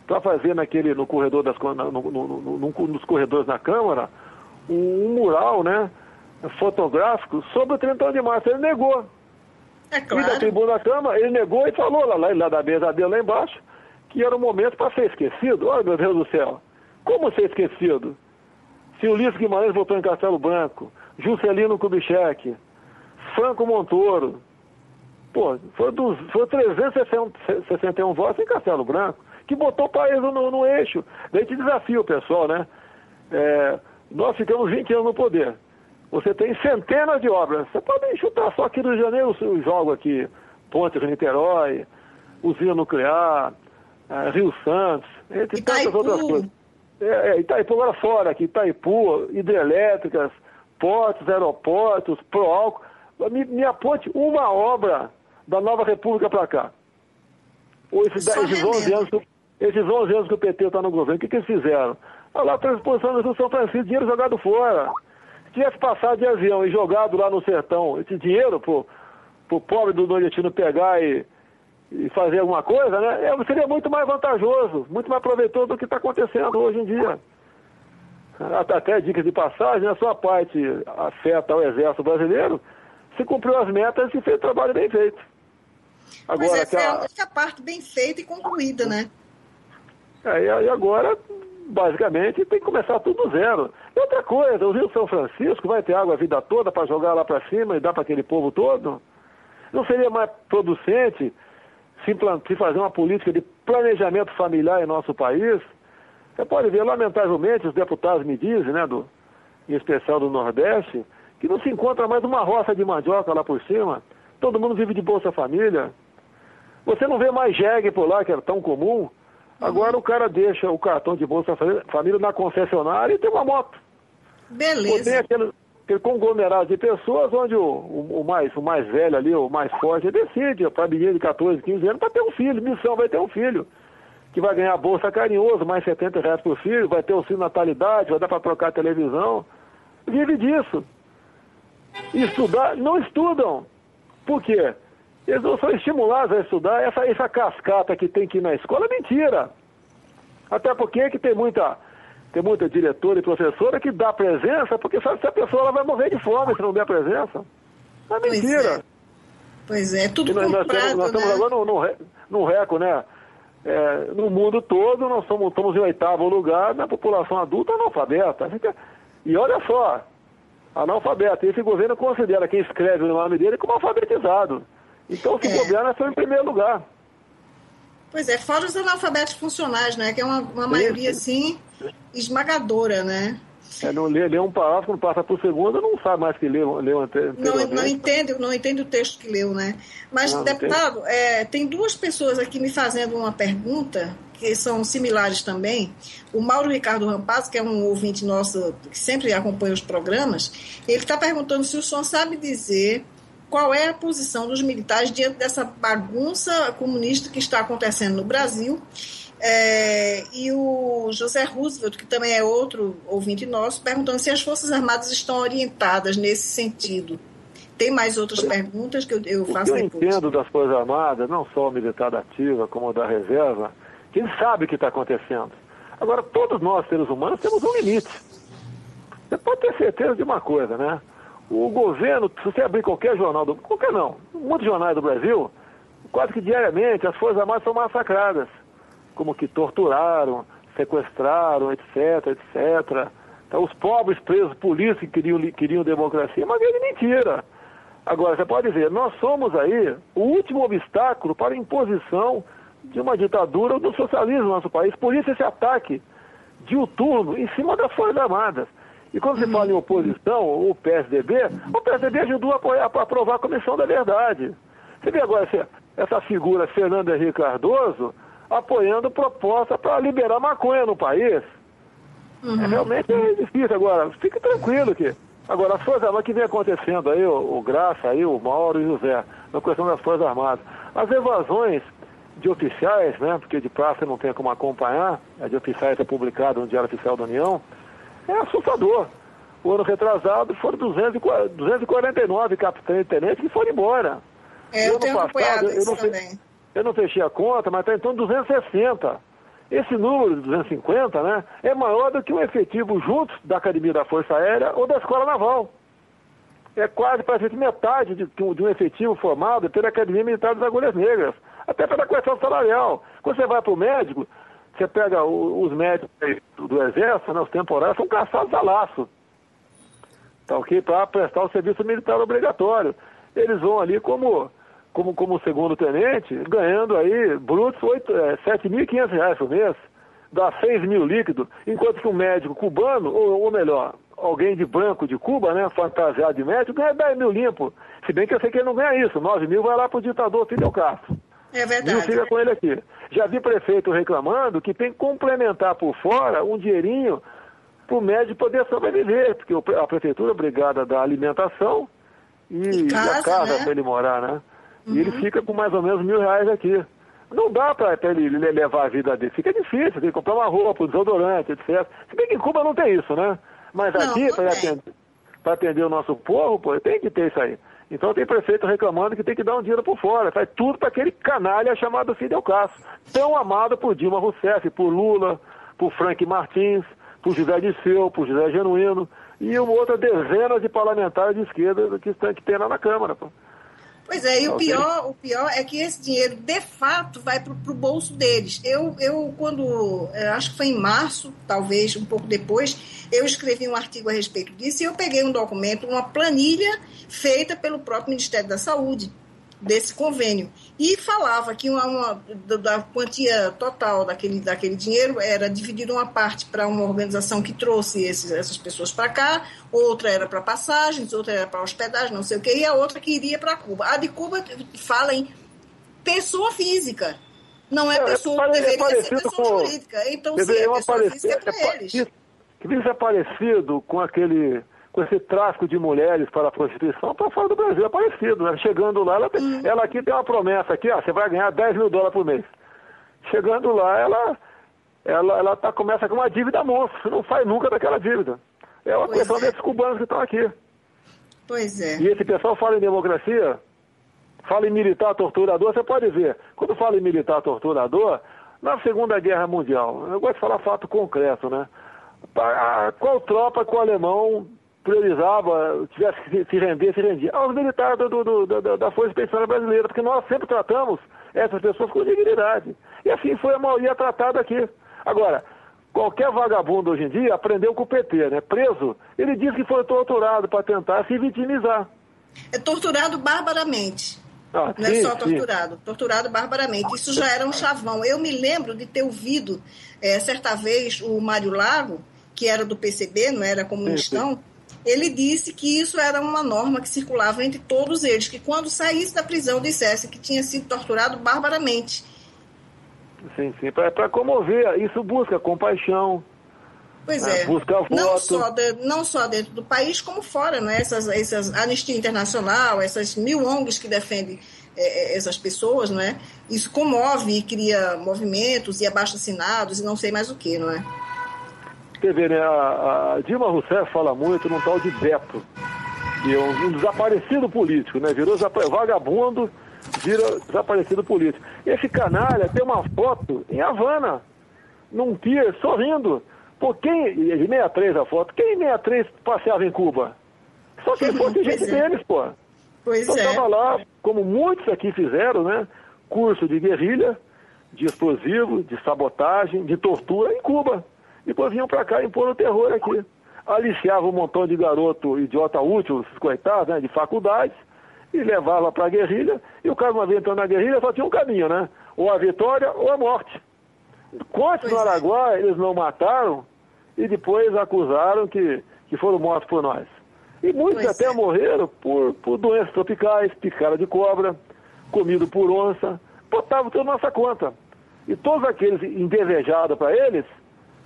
para fazer no corredor nos corredores da Câmara um mural, né, fotográfico sobre o 31 de março. Ele negou. É claro. E da tribuna da Câmara, ele negou e falou lá da mesa dele lá embaixo que era um momento para ser esquecido. Olha, meu Deus do céu, como ser esquecido? Se o Ulisses Guimarães votou em Castelo Branco, Juscelino Kubitschek, Franco Montoro, foram 361 votos em Castelo Branco, que botou o país no eixo. Daí te desafia o pessoal, né? Nós ficamos 20 anos no poder. Você tem centenas de obras. Você pode chutar só aqui no Rio de Janeiro, eu jogo aqui, Ponte Rio Niterói, usina nuclear, Rio Santos, entre tantas outras coisas. Itaipu, agora fora aqui, Itaipu, hidrelétricas, portos, aeroportos, Proálcool. Me aponte uma obra da Nova República para cá. Esses 11 anos que o PT está no governo, o que eles fizeram? Lá a transposição do São Francisco, dinheiro jogado fora. Se tivesse passado de avião e jogado lá no sertão esse dinheiro pro pobre do nordestino pegar e fazer alguma coisa, né? Seria muito mais vantajoso, muito mais proveitoso do que está acontecendo hoje em dia. Até dicas de passagem, a sua parte afeta ao Exército Brasileiro, se cumpriu as metas e fez o trabalho bem feito. Agora, mas essa é a única parte bem feita e concluída, né? E agora, basicamente, tem que começar tudo do zero. E outra coisa, o Rio São Francisco vai ter água a vida toda para jogar lá para cima e dar para aquele povo todo? Não seria mais producente se fazer uma política de planejamento familiar em nosso país? Você pode ver, lamentavelmente, os deputados me dizem, né, em especial do Nordeste, que não se encontra mais uma roça de mandioca lá por cima. Todo mundo vive de Bolsa Família. Você não vê mais jegue por lá, que era tão comum. Agora o cara deixa o cartão de Bolsa Família na concessionária e tem uma moto. Beleza. Ou tem aquele conglomerado de pessoas onde o mais velho ali, o mais forte, decide para menino de 14, 15 anos para ter um filho. Missão, vai ter um filho. Que vai ganhar Bolsa Carinhoso, mais R$70 por filho, vai ter auxílio natalidade, vai dar para trocar a televisão. vive disso. E estudar, não estudam. Por quê? Eles não são estimulados a estudar. Essa cascata que tem que ir na escola é mentira. Até porque que tem muita diretora e professora que dá presença, porque sabe que a pessoa ela vai morrer de fome se não der presença. É mentira. Pois é, tudo nós comprado, nós estamos agora no recorde, né? No mundo todo, nós estamos em 8º lugar na população adulta analfabeta. E olha só, analfabeto. Esse governo considera quem escreve o nome dele como alfabetizado. Então, se bobear, nós estamos em primeiro lugar. Pois é, fora os analfabetos funcionais, né? Que é uma maioria, assim, esmagadora, né? Não lê um parágrafo, quando passa por segundo, não sabe mais que leu anteriormente. Não entende o texto que leu, né? Mas, deputado, tem duas pessoas aqui me fazendo uma pergunta, que são similares também. O Mauro Ricardo Rampazzo, que é um ouvinte nosso, que sempre acompanha os programas, ele está perguntando se o senhor sabe dizer qual é a posição dos militares diante dessa bagunça comunista que está acontecendo no Brasil. E o José Roosevelt, que também é outro ouvinte nosso, perguntando se as Forças Armadas estão orientadas nesse sentido. Tem mais outras perguntas que eu faço depois. Eu entendo das Forças Armadas, não só o militar da ativa, como o da reserva, quem sabe o que está acontecendo. Agora, todos nós, seres humanos, temos um limite. Você pode ter certeza de uma coisa, né? O governo, se você abrir qualquer jornal, muitos jornais do Brasil, quase que diariamente as Forças Armadas são massacradas. Como que torturaram, sequestraram, etc, etc. Então, os pobres presos políticos que queriam democracia, mas é mentira. Agora, você pode dizer, nós somos aí o último obstáculo para a imposição de uma ditadura ou do socialismo no nosso país. Por isso esse ataque diuturno em cima das Forças Armadas. E quando se fala em oposição, o PSDB ajudou a aprovar a Comissão da Verdade. Você vê agora essa figura, Fernando Henrique Cardoso, apoiando proposta para liberar maconha no país. Realmente é difícil. Agora, fique tranquilo que... Agora, as Forças Armadas, que vem acontecendo aí, o Graça, aí, o Mauro e o José, na questão das Forças Armadas, as evasões de oficiais, né, porque de praça não tem como acompanhar, a de oficiais é publicada no Diário Oficial da União, é assustador. O ano retrasado foram 249 capitães e tenentes que foram embora. Eu tenho acompanhado isso também. Eu não fechei a conta, mas está em torno de 260. Esse número de 250, né, é maior do que o efetivo juntos da Academia da Força Aérea ou da Escola Naval. É quase, praticamente, metade de um efetivo formado pela Academia Militar das Agulhas Negras, até pela questão salarial. Quando você vai para o médico, você pega os médicos do Exército, né, os temporários, são caçados a laço. Tá ok? Para prestar o serviço militar obrigatório. Eles vão ali como segundo tenente, ganhando aí brutos R$7.500 por mês, dá 6 mil líquido, enquanto que um médico cubano, ou melhor, alguém de branco de Cuba, né, fantasiado de médico, ganha 10 mil limpo. Se bem que eu sei que ele não ganha isso, 9 mil vai lá para o ditador Fidel Castro. É verdade. E fica com ele aqui. Já vi prefeito reclamando que tem que complementar por fora um dinheirinho para o médico poder sobreviver, porque a prefeitura é obrigada a dar alimentação e a casa, né, para ele morar, né? E ele fica com mais ou menos R$1.000 aqui. Não dá para ele levar a vida dele. Fica difícil, tem que comprar uma roupa, um desodorante, etc. Se bem que em Cuba não tem isso, né? Mas aqui, para atender o nosso povo, pô, tem que ter isso aí. Então tem prefeito reclamando que tem que dar um dinheiro por fora. Faz tudo para aquele canalha chamado Fidel Castro. Tão amado por Dilma Rousseff, por Lula, por Frank Martins, por José Disseu, por José Genuíno e outras dezenas de parlamentares de esquerda que tem lá na Câmara, pô. Pois é, e o pior é que esse dinheiro, de fato, vai para o bolso deles. Eu acho que foi em março, talvez um pouco depois, eu escrevi um artigo a respeito disso e eu peguei um documento, uma planilha feita pelo próprio Ministério da Saúde, desse convênio. E falava que da quantia total daquele dinheiro era dividida uma parte para uma organização que trouxe essas pessoas para cá, outra era para passagens, outra era para hospedagem, não sei o quê, e a outra que iria para Cuba. A de Cuba fala em pessoa física, não é pessoa, deveria ser pessoa jurídica. Então, se é pessoa física, é para eles. Isso é parecido com esse tráfico de mulheres para a prostituição para fora do Brasil, é parecido, né? Chegando lá, ela aqui tem uma promessa aqui, você vai ganhar $10 mil por mês. Chegando lá, ela começa com uma dívida monstro, não sai nunca daquela dívida. É uma Pois questão é. desses cubanos que estão aqui. Pois é. E esse pessoal fala em democracia, fala em militar torturador, você pode ver. Quando fala em militar torturador, na Segunda Guerra Mundial, eu gosto de falar fato concreto, né? Qual tropa que o alemão priorizava, tivesse que se render, se rendia? Aos militares da Força Expedicionária Brasileira, porque nós sempre tratamos essas pessoas com dignidade. E assim foi a maioria tratada aqui. Agora, qualquer vagabundo hoje em dia aprendeu com o PT, né? Preso, ele diz que foi torturado para tentar se vitimizar. É torturado barbaramente. Ah, Não é só torturado, torturado barbaramente. Isso já era um chavão. Eu me lembro de ter ouvido, certa vez, o Mário Lago, que era do PCB, não era comunistão, ele disse que isso era uma norma que circulava entre todos eles, que quando saísse da prisão dissesse que tinha sido torturado barbaramente. Sim, para comover. Isso busca compaixão. Pois é. Buscar voto. Não só dentro do país, como fora, né? Essas Anistia Internacional, essas 1000 ONGs que defendem essas pessoas, não é? Isso comove e cria movimentos e abaixo-assinados e não sei mais o que, não é? Quer ver, né? A Dilma Rousseff fala muito num tal de Beto, que é um desaparecido político, né? Virou vagabundo, vira desaparecido político. Esse canalha tem uma foto em Havana, num pier, sorrindo. Pô, quem, de 63 a foto, quem em 63 passeava em Cuba? Só quem fosse gente deles, pô. Pois então estava lá, como muitos aqui fizeram, né? Curso de guerrilha, de explosivo, de sabotagem, de tortura em Cuba. Depois vinham para cá impor o terror aqui. Aliciava um montão de garoto idiota útil, esses coitados, né? De faculdades, e levava para a guerrilha. E o cara, uma vez entrando na guerrilha, só tinha um caminho, né? Ou a vitória ou a morte. Quantos no Araguaia eles não mataram e depois acusaram que foram mortos por nós? E muitos até morreram por doenças tropicais, picada de cobra, comido por onça, botavam tudo na nossa conta. E todos aqueles indesejados para eles,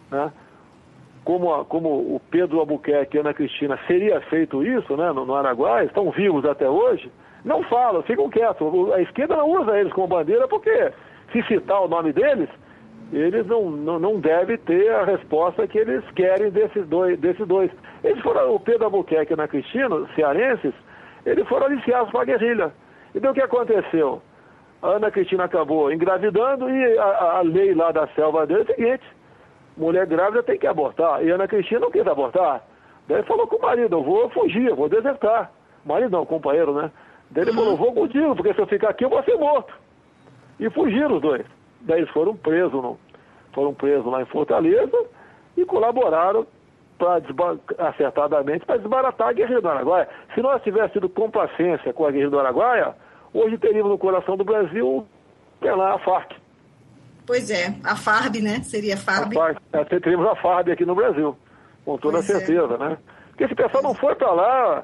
né, como o Pedro Albuquerque e a Ana Cristina seria feito isso, né, no Araguaia, estão vivos até hoje, não falam, ficam quietos. A esquerda não usa eles como bandeira porque, se citar o nome deles, eles não devem ter a resposta que eles querem desses dois. Eles foram, o Pedro Albuquerque e a Ana Cristina, cearenses, eles foram aliciados para a guerrilha. Então o que aconteceu? A Ana Cristina acabou engravidando e a lei lá da selva dele é o seguinte: mulher grávida tem que abortar. E a Ana Cristina não quis abortar. Daí falou com o marido: eu vou fugir, eu vou desertar. Marido não, companheiro, né? Daí ele falou: eu vou contigo, porque se eu ficar aqui eu vou ser morto. E fugiram os dois. Daí eles foram presos lá em Fortaleza e colaboraram acertadamente para desbaratar a guerrilha do Araguaia. Se nós tivéssemos tido complacência com a guerrilha do Araguaia, hoje teríamos no coração do Brasil, sei lá, a Farc. Pois é, a FARB, né? Seria a FARB. Teríamos a FARB aqui no Brasil, com toda certeza, né? Porque esse pessoal não foi para lá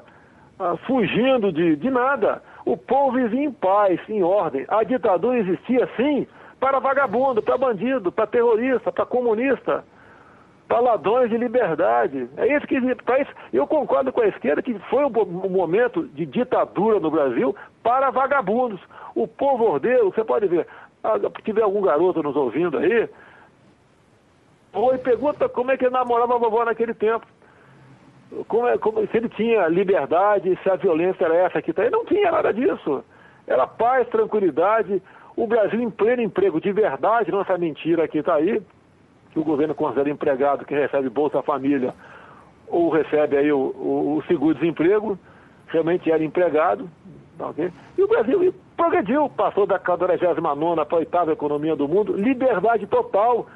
fugindo de nada. O povo vivia em paz, em ordem. A ditadura existia, sim, para vagabundo, para bandido, para terrorista, para comunista, para ladrões de liberdade. É isso que para isso. Eu concordo com a esquerda que foi um momento de ditadura no Brasil para vagabundos. O povo ordeiro, você pode ver, se tiver algum garoto nos ouvindo aí, ou pergunta como é que ele namorava a vovó naquele tempo. Se ele tinha liberdade, se a violência era essa aqui, não tinha nada disso. Era paz, tranquilidade. O Brasil em pleno emprego de verdade, não essa mentira que está aí, que o governo considera empregado que recebe Bolsa Família ou recebe aí o seguro-desemprego, realmente era empregado, okay? E o Brasil progrediu, passou da 49ª para a 8ª economia do mundo, liberdade total.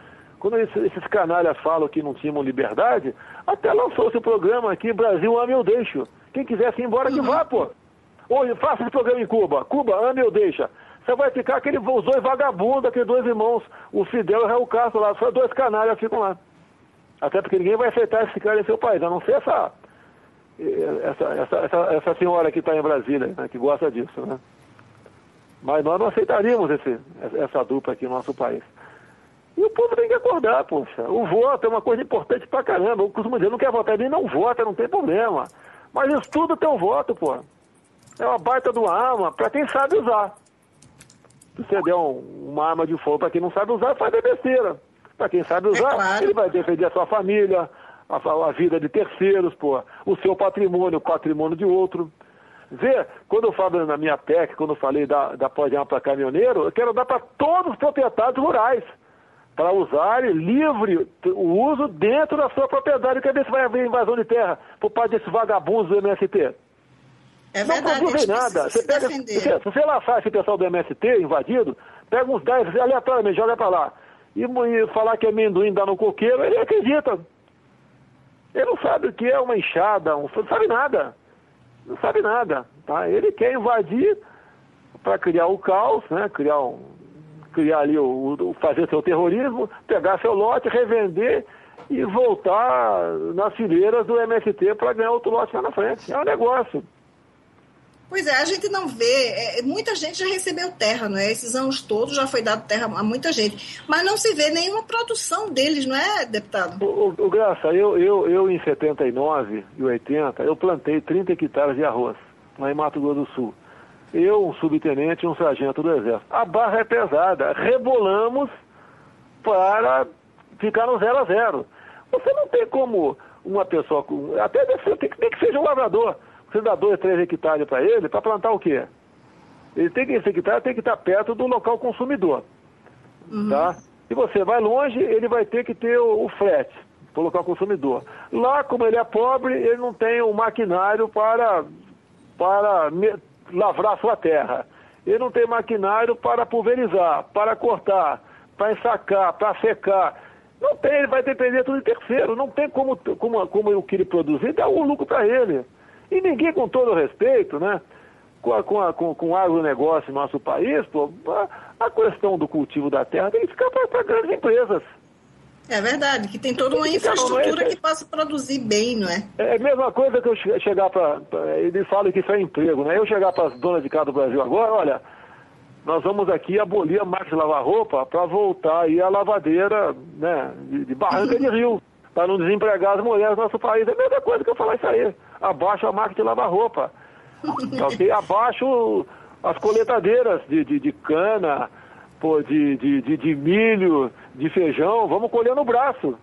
Quando esses canalhas falam que não tinham liberdade, até lançou-se o programa aqui, Brasil ame ou deixo. Quem quisesse ir embora que vá, pô. Hoje, faça esse programa em Cuba. Cuba, ame ou deixa. Você vai ficar os dois vagabundos, aqueles dois irmãos, o Fidel e o Raul Castro lá, só dois canalhas ficam lá. Até porque ninguém vai aceitar esse cara em seu país, a não ser essa senhora que está em Brasília, né, que gosta disso, né? Mas nós não aceitaríamos essa dupla aqui no nosso país. E o povo tem que acordar, poxa. O voto é uma coisa importante pra caramba. Eu costumo dizer, não quer votar nem não vota, não tem problema. Mas estuda o teu voto, pô. É uma baita de uma arma pra quem sabe usar. Se você der uma arma de fogo para quem não sabe usar, faz a besteira. Para quem sabe usar, ele vai defender a sua família, a vida de terceiros, pô, o seu patrimônio, o patrimônio de outro. Vê, quando eu falo na minha PEC, quando eu falei da Pode Arma para caminhoneiro, eu quero dar para todos os proprietários rurais, para usarem livre o uso dentro da sua propriedade. Quer ver se vai haver invasão de terra por parte desses vagabundos do MST? É Não verdade, produzem eles nada. precisam se defender. Se você laçar esse pessoal do MST invadido, pega uns 10 aleatoriamente, joga para lá. E falar que amendoim dá no coqueiro, ele acredita. Ele não sabe o que é uma enxada, não sabe nada. Não sabe nada. Tá? Ele quer invadir para criar o caos, né? Criar ali, fazer seu terrorismo, pegar seu lote, revender e voltar nas fileiras do MST para ganhar outro lote lá na frente. É um negócio. Pois é, a gente não vê, muita gente já recebeu terra, não é? Esses anos todos já foi dado terra a muita gente, mas não se vê nenhuma produção deles, não é, deputado? O Graça, eu em 79 e 80, eu plantei 30 hectares de arroz, lá em Mato Grosso do Sul. Eu, um subtenente e um sargento do Exército. A barra é pesada, rebolamos para ficar no 0 a 0. Você não tem como uma pessoa, até tem que seja um lavrador, você dá 2, 3 hectares para ele, para plantar o quê? Esse hectare tem que estar perto do local consumidor. Uhum. Tá? Se você vai longe, ele vai ter que ter o frete para o local consumidor. Lá, como ele é pobre, ele não tem o maquinário para lavrar a sua terra. Ele não tem maquinário para pulverizar, para cortar, para ensacar, para secar. Não tem, ele vai depender tudo de terceiro. Não tem como o que ele produzir dar um lucro para ele. E ninguém, com todo o respeito, né, com o agronegócio no nosso país, pô, a questão do cultivo da terra tem que ficar para grandes empresas. É verdade, que tem toda uma infraestrutura que possa produzir bem, não é? É a mesma coisa que eu chegar para... Ele fala que isso é emprego, né? Eu chegar para as donas de casa do Brasil agora, olha, nós vamos aqui abolir a máquina de lavar roupa para voltar aí a lavadeira, né, de barranca de rio, para não desempregar as mulheres do nosso país. É a mesma coisa que eu falar isso aí. Abaixo a máquina de lavar roupa. Okay? Abaixo as coletadeiras de cana, pô, de milho, de feijão, vamos colher no braço.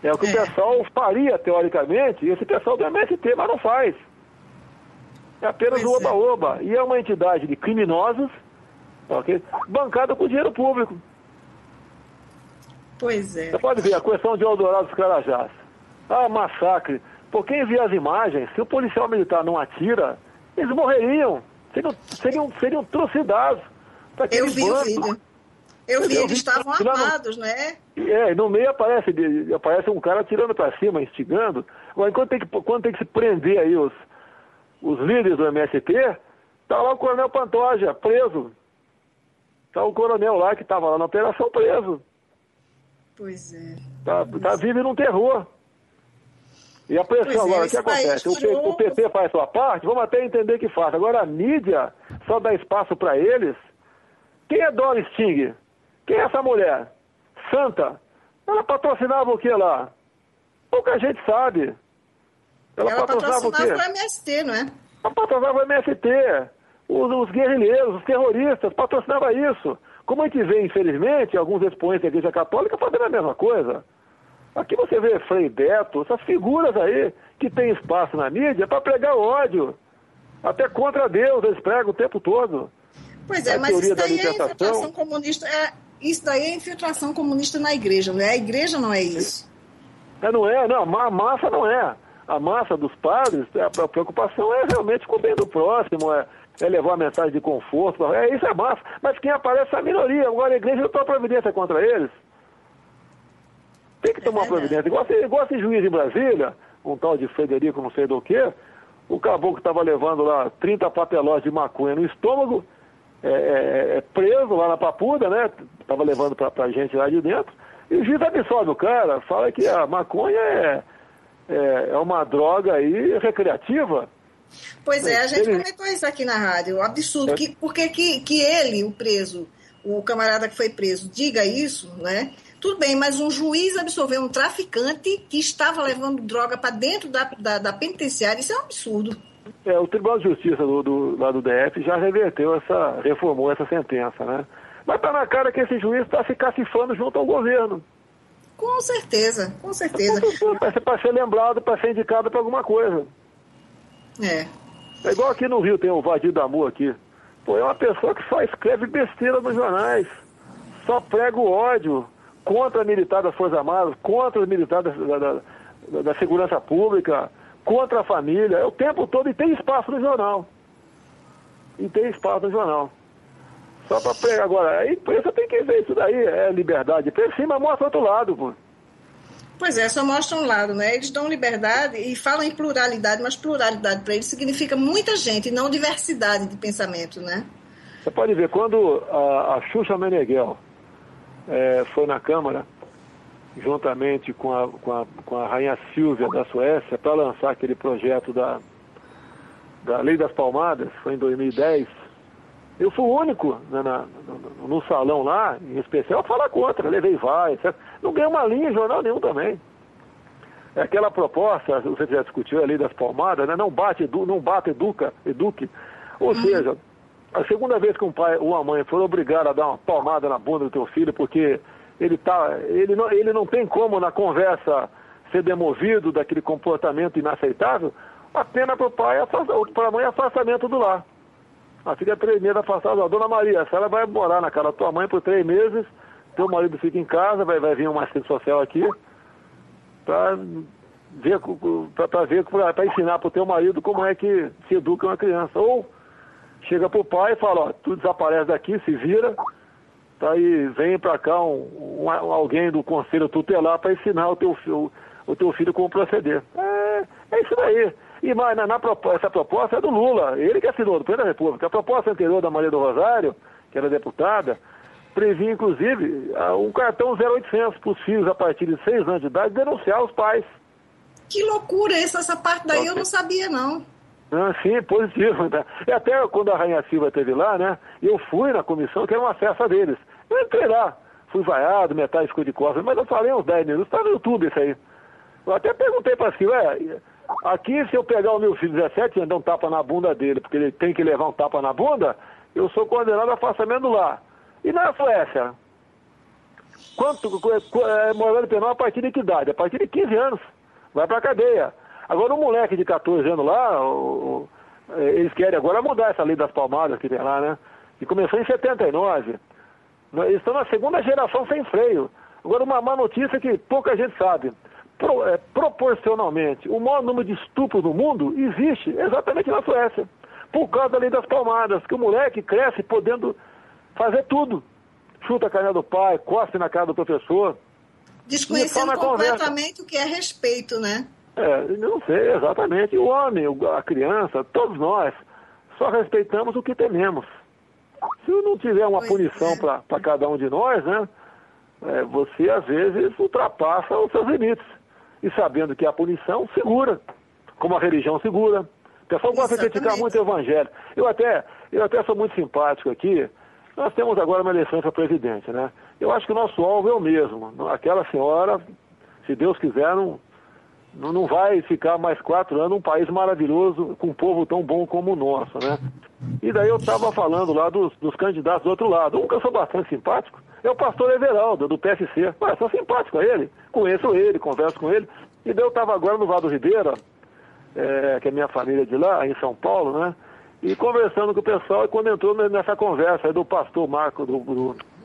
É o que o pessoal faria, teoricamente, e esse pessoal do MST, mas não faz. É apenas o oba-oba. E é uma entidade de criminosos, okay, bancada com dinheiro público. Pois é. Você pode ver a questão de Eldorado dos Carajás. Ah, massacre. Por quem vê as imagens, se o policial militar não atira, eles morreriam. Seriam trucidados. Eu vi o vídeo. Eu vi, eles estavam armados, né? No meio aparece um cara atirando para cima, instigando. Agora, quando tem que se prender aí os líderes do MST, tá lá o coronel Pantoja, preso. Tá o coronel lá que estava lá na operação preso. Pois é. Tá vivo num terror. E a pressão agora, o que acontece? O PT faz sua parte, vamos até entender que faz. Agora a mídia só dá espaço para eles. Quem é Doris Sting? Quem é essa mulher? Santa. Ela patrocinava o que lá? Pouca gente sabe. Ela patrocinava o quê? O MST, não é? Ela patrocinava o MST. Os guerrilheiros, os terroristas, patrocinava isso. Como a gente vê, infelizmente, alguns expoentes da Igreja Católica fazendo a mesma coisa. Aqui você vê Frei Beto, essas figuras aí que tem espaço na mídia para pregar ódio. Até contra Deus eles pregam o tempo todo. Pois é, mas isso daí é infiltração comunista. Isso daí é infiltração comunista na igreja, não é? A igreja não é isso. Não, a massa não é. A massa dos padres, a preocupação é realmente com o bem do próximo, é levar a mensagem de conforto. Isso é massa. Mas quem aparece é a minoria. Agora a igreja não toma providência contra eles. Tem que tomar providência. Igual esse juiz em Brasília, um tal de Frederico não sei do que, o caboclo estava levando lá 30 papelós de maconha no estômago, preso lá na Papuda, né? Estava levando pra gente lá de dentro, e o juiz absolve o cara, fala que a maconha é uma droga aí recreativa. Pois é, a gente comentou isso aqui na rádio, um absurdo, porque ele, o preso, o camarada que foi preso, diga isso, né? Tudo bem, mas um juiz absolveu um traficante que estava levando droga para dentro da penitenciária, isso é um absurdo. O Tribunal de Justiça lá do DF já reformou essa sentença, né? Mas está na cara que esse juiz está se cacifando junto ao governo. Com certeza, com certeza. Para ser lembrado, para ser indicado para alguma coisa. É igual aqui no Rio, tem o Vadir da Amor aqui. Pô, é uma pessoa que só escreve besteira nos jornais, só prega o ódio contra a militar das Forças Armadas, contra os militares da segurança pública, contra a família, é o tempo todo, e tem espaço no jornal. Só para pregar. Agora, a imprensa tem que ver isso daí, é liberdade. Por cima mostra outro lado, pô. Pois é, só mostra um lado, né? Eles dão liberdade e falam em pluralidade, mas pluralidade para eles significa muita gente, não diversidade de pensamento, né? Você pode ver, quando a Xuxa Meneghel foi na Câmara, juntamente com a Rainha Silvia da Suécia, para lançar aquele projeto da Lei das Palmadas, foi em 2010, eu fui o único no salão lá, em especial, a falar contra, levei vai, certo? Não ganhei uma linha em jornal nenhum também. É aquela proposta, você já discutiu, a Lei das Palmadas, né? Não bate, eduque. Ou seja, a segunda vez que um pai ou uma mãe for obrigado a dar uma palmada na bunda do teu filho, porque ele não tem como na conversa ser demovido daquele comportamento inaceitável, a pena para o pai, para a mãe, afastamento do lar. Ela fica 3 meses afastada. Dona Maria, a senhora vai morar na casa da tua mãe por 3 meses, teu marido fica em casa, vai vir uma assistente social aqui, para ensinar para o teu marido como é que se educa uma criança. Ou chega para o pai e fala, ó, tu desaparece daqui, se vira, tá, e vem para cá alguém do conselho tutelar para ensinar o teu filho como proceder. É isso daí. E mas essa proposta é do Lula, ele que assinou, do presidente da República. A proposta anterior da Maria do Rosário, que era deputada, previa, inclusive, um cartão 0800 para os filhos a partir de 6 anos de idade denunciar os pais. Que loucura, essa parte daí eu não sabia, não. Sim, positivo. Né? E até quando a Rainha Silva esteve lá, né, eu fui na comissão, que era uma festa deles. Eu entrei lá, fui vaiado, metade ficou de costas, mas eu falei uns 10 minutos, está no YouTube isso aí. Eu até perguntei para a Silva, aqui se eu pegar o meu filho de 17 anos e dar um tapa na bunda dele, porque ele tem que levar um tapa na bunda, eu sou condenado a afastamento do lar. E na Suécia? Morando penal a partir de que idade? A partir de 15 anos. Vai pra cadeia. Agora, um moleque de 14 anos lá, eles querem agora mudar essa Lei das Palmadas que tem lá, né? Que começou em 79. Eles estão na segunda geração sem freio. Agora, uma má notícia que pouca gente sabe. Proporcionalmente, o maior número de estupros no mundo existe exatamente na Suécia. Por causa da Lei das Palmadas, que o moleque cresce podendo fazer tudo. Chuta a canela do pai, cospe na cara do professor. Desconhecendo completamente o que é respeito, né? Não sei, exatamente. O homem, a criança, todos nós, só respeitamos o que tememos. Se não tiver uma punição para cada um de nós, né? Você, às vezes, ultrapassa os seus limites. E sabendo que a punição segura, como a religião segura. O pessoal gosta de criticar muito o evangelho. Eu até sou muito simpático aqui. Nós temos agora uma eleição para presidente, né? Eu acho que o nosso alvo é o mesmo. Aquela senhora, se Deus quiser, não vai ficar mais 4 anos um país maravilhoso, com um povo tão bom como o nosso, né? E daí eu estava falando lá dos candidatos do outro lado. Um que eu sou bastante simpático é o pastor Everaldo, do PSC. Sou simpático a ele, conheço ele, converso com ele. E daí eu estava agora no Vado Ribeira, que é minha família de lá, em São Paulo, né? E conversando com o pessoal, e quando entrou nessa conversa aí do pastor Marco,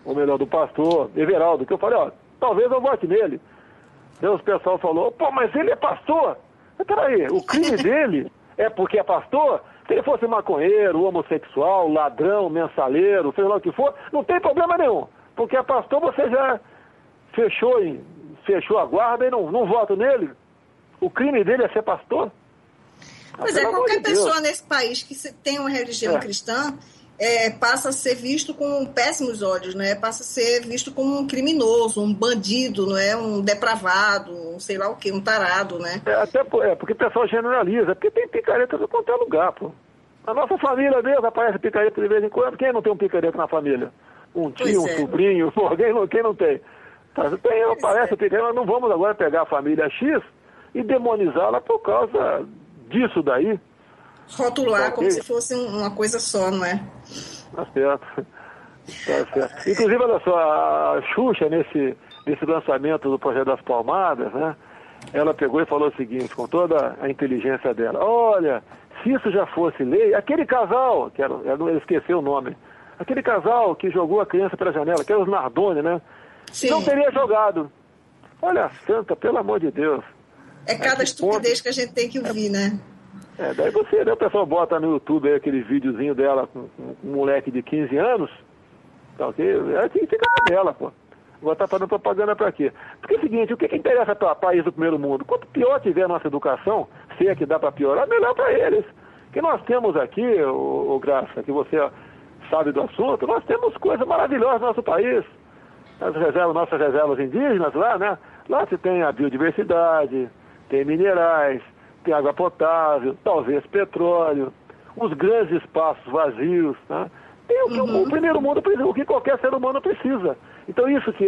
ou melhor, do pastor Everaldo, que eu falei, talvez eu vote nele. Daí o pessoal falou, mas ele é pastor? Mas peraí, o crime dele é porque é pastor? Se ele fosse maconheiro, homossexual, ladrão, mensaleiro, seja lá o que for, não tem problema nenhum. Porque é pastor, você já fechou a guarda e não vota nele. O crime dele é ser pastor? Pois qualquer pessoa nesse país que tem uma religião cristã passa a ser visto com péssimos olhos, né? Passa a ser visto como um criminoso, um bandido, não é? Um depravado, um sei lá o quê, um tarado, né? Porque o pessoal generaliza, porque tem picareta em qualquer lugar, pô. Na nossa família mesmo aparece picareta de vez em quando. Quem não tem um picareta na família? Um tio, um sobrinho, quem não tem? Aparece o picareta, mas não vamos agora pegar a família X e demonizá-la por causa disso daí. Rotular como se fosse uma coisa só, não é? Tá certo. Inclusive, olha só, a Xuxa, nesse lançamento do Projeto das Palmadas, né? Ela pegou e falou o seguinte, com toda a inteligência dela: olha, se isso já fosse lei, aquele casal, eu esqueci o nome, aquele casal que jogou a criança pela janela, que era os Nardoni, né? Sim. Não teria jogado. Olha, santa, pelo amor de Deus. É cada estupidez que a gente tem que ouvir, né? Daí o pessoal bota no YouTube aí aquele videozinho dela com um moleque de 15 anos, tá ok? Ela tinha que ficar nela, pô. Agora tá fazendo propaganda pra quê? Porque é o seguinte, o que interessa para país do primeiro mundo? Quanto pior tiver a nossa educação, se é que dá para piorar, melhor para eles. Que nós temos aqui, o Graça, que você sabe do assunto, nós temos coisas maravilhosas no nosso país. Nossas reservas indígenas lá, né? Lá se tem a biodiversidade, tem minerais, tem água potável, talvez petróleo, os grandes espaços vazios, né? Tem o que o primeiro mundo precisa, o que qualquer ser humano precisa. Então isso que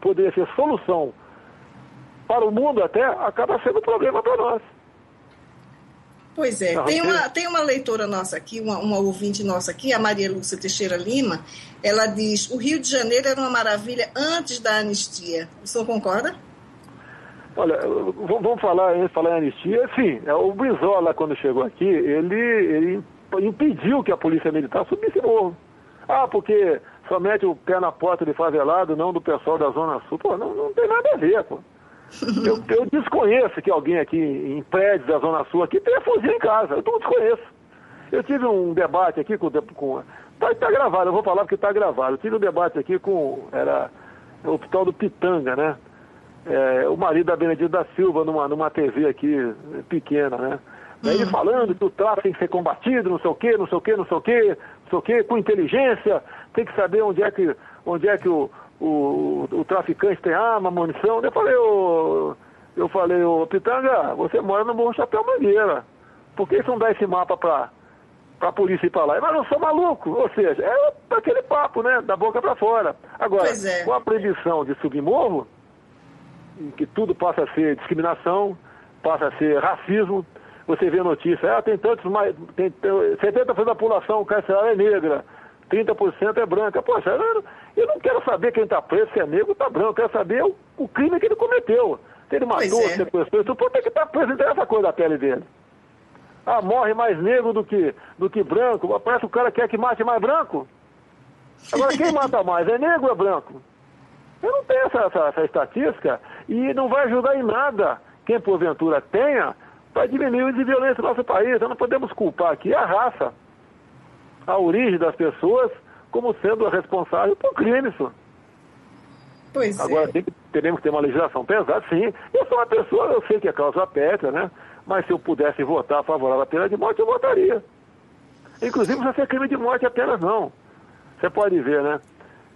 poderia ser solução para o mundo até, acaba sendo problema para nós. Pois é, tem uma leitora nossa aqui, uma ouvinte nossa aqui, a Maria Lúcia Teixeira Lima, ela diz: o Rio de Janeiro era uma maravilha antes da anistia. O senhor concorda? Olha, vamos falar em anistia. Sim, o Brizola, quando chegou aqui, ele impediu que a polícia militar subisse morro. Porque só mete o pé na porta de favelado, não do pessoal da Zona Sul. Pô, não tem nada a ver, pô. Eu desconheço que alguém aqui em prédios da Zona Sul aqui tenha fuzil em casa. Eu não desconheço. Eu tive um debate aqui com tá gravado, eu vou falar porque está gravado. Eu tive um debate aqui era o hospital do Pitanga, né? O marido da Benedito da Silva numa TV aqui pequena, né? Daí ele falando que o tráfico tem que ser combatido, não sei o quê, com inteligência, tem que saber onde é que o traficante tem arma, munição. Eu falei, ô Pitanga, você mora no Morro Chapéu Mangueira. Por que você não dá esse mapa para a polícia ir para lá? Mas eu sou maluco. Ou seja, é aquele papo, né? Da boca para fora. Agora, com a proibição de subir morro, em que tudo passa a ser discriminação, passa a ser racismo, você vê notícia, tem tantos mais, 70% da população carcerária é negra, 30% é branca. Poxa, eu não quero saber quem está preso, se é negro ou está branco, eu quero saber o crime que ele cometeu. Se ele matou, sequestrou, isso tem que estar preso, não interessa a cor da pele dele. Morre mais negro do que branco, parece que o cara quer que mate mais branco. Agora, quem mata mais, é negro ou é branco? Eu não tenho essa estatística e não vai ajudar em nada quem porventura tenha para diminuir o índice de violência no nosso país. Nós não podemos culpar aqui a raça, a origem das pessoas, como sendo a responsável por crimes. Pois Agora, teremos que ter uma legislação pesada, sim. Eu sou uma pessoa, eu sei que é causa pétrea, né? Mas se eu pudesse votar favorável à pena de morte, eu votaria. Inclusive, não vai ser crime de morte apenas, não. Você pode ver, né?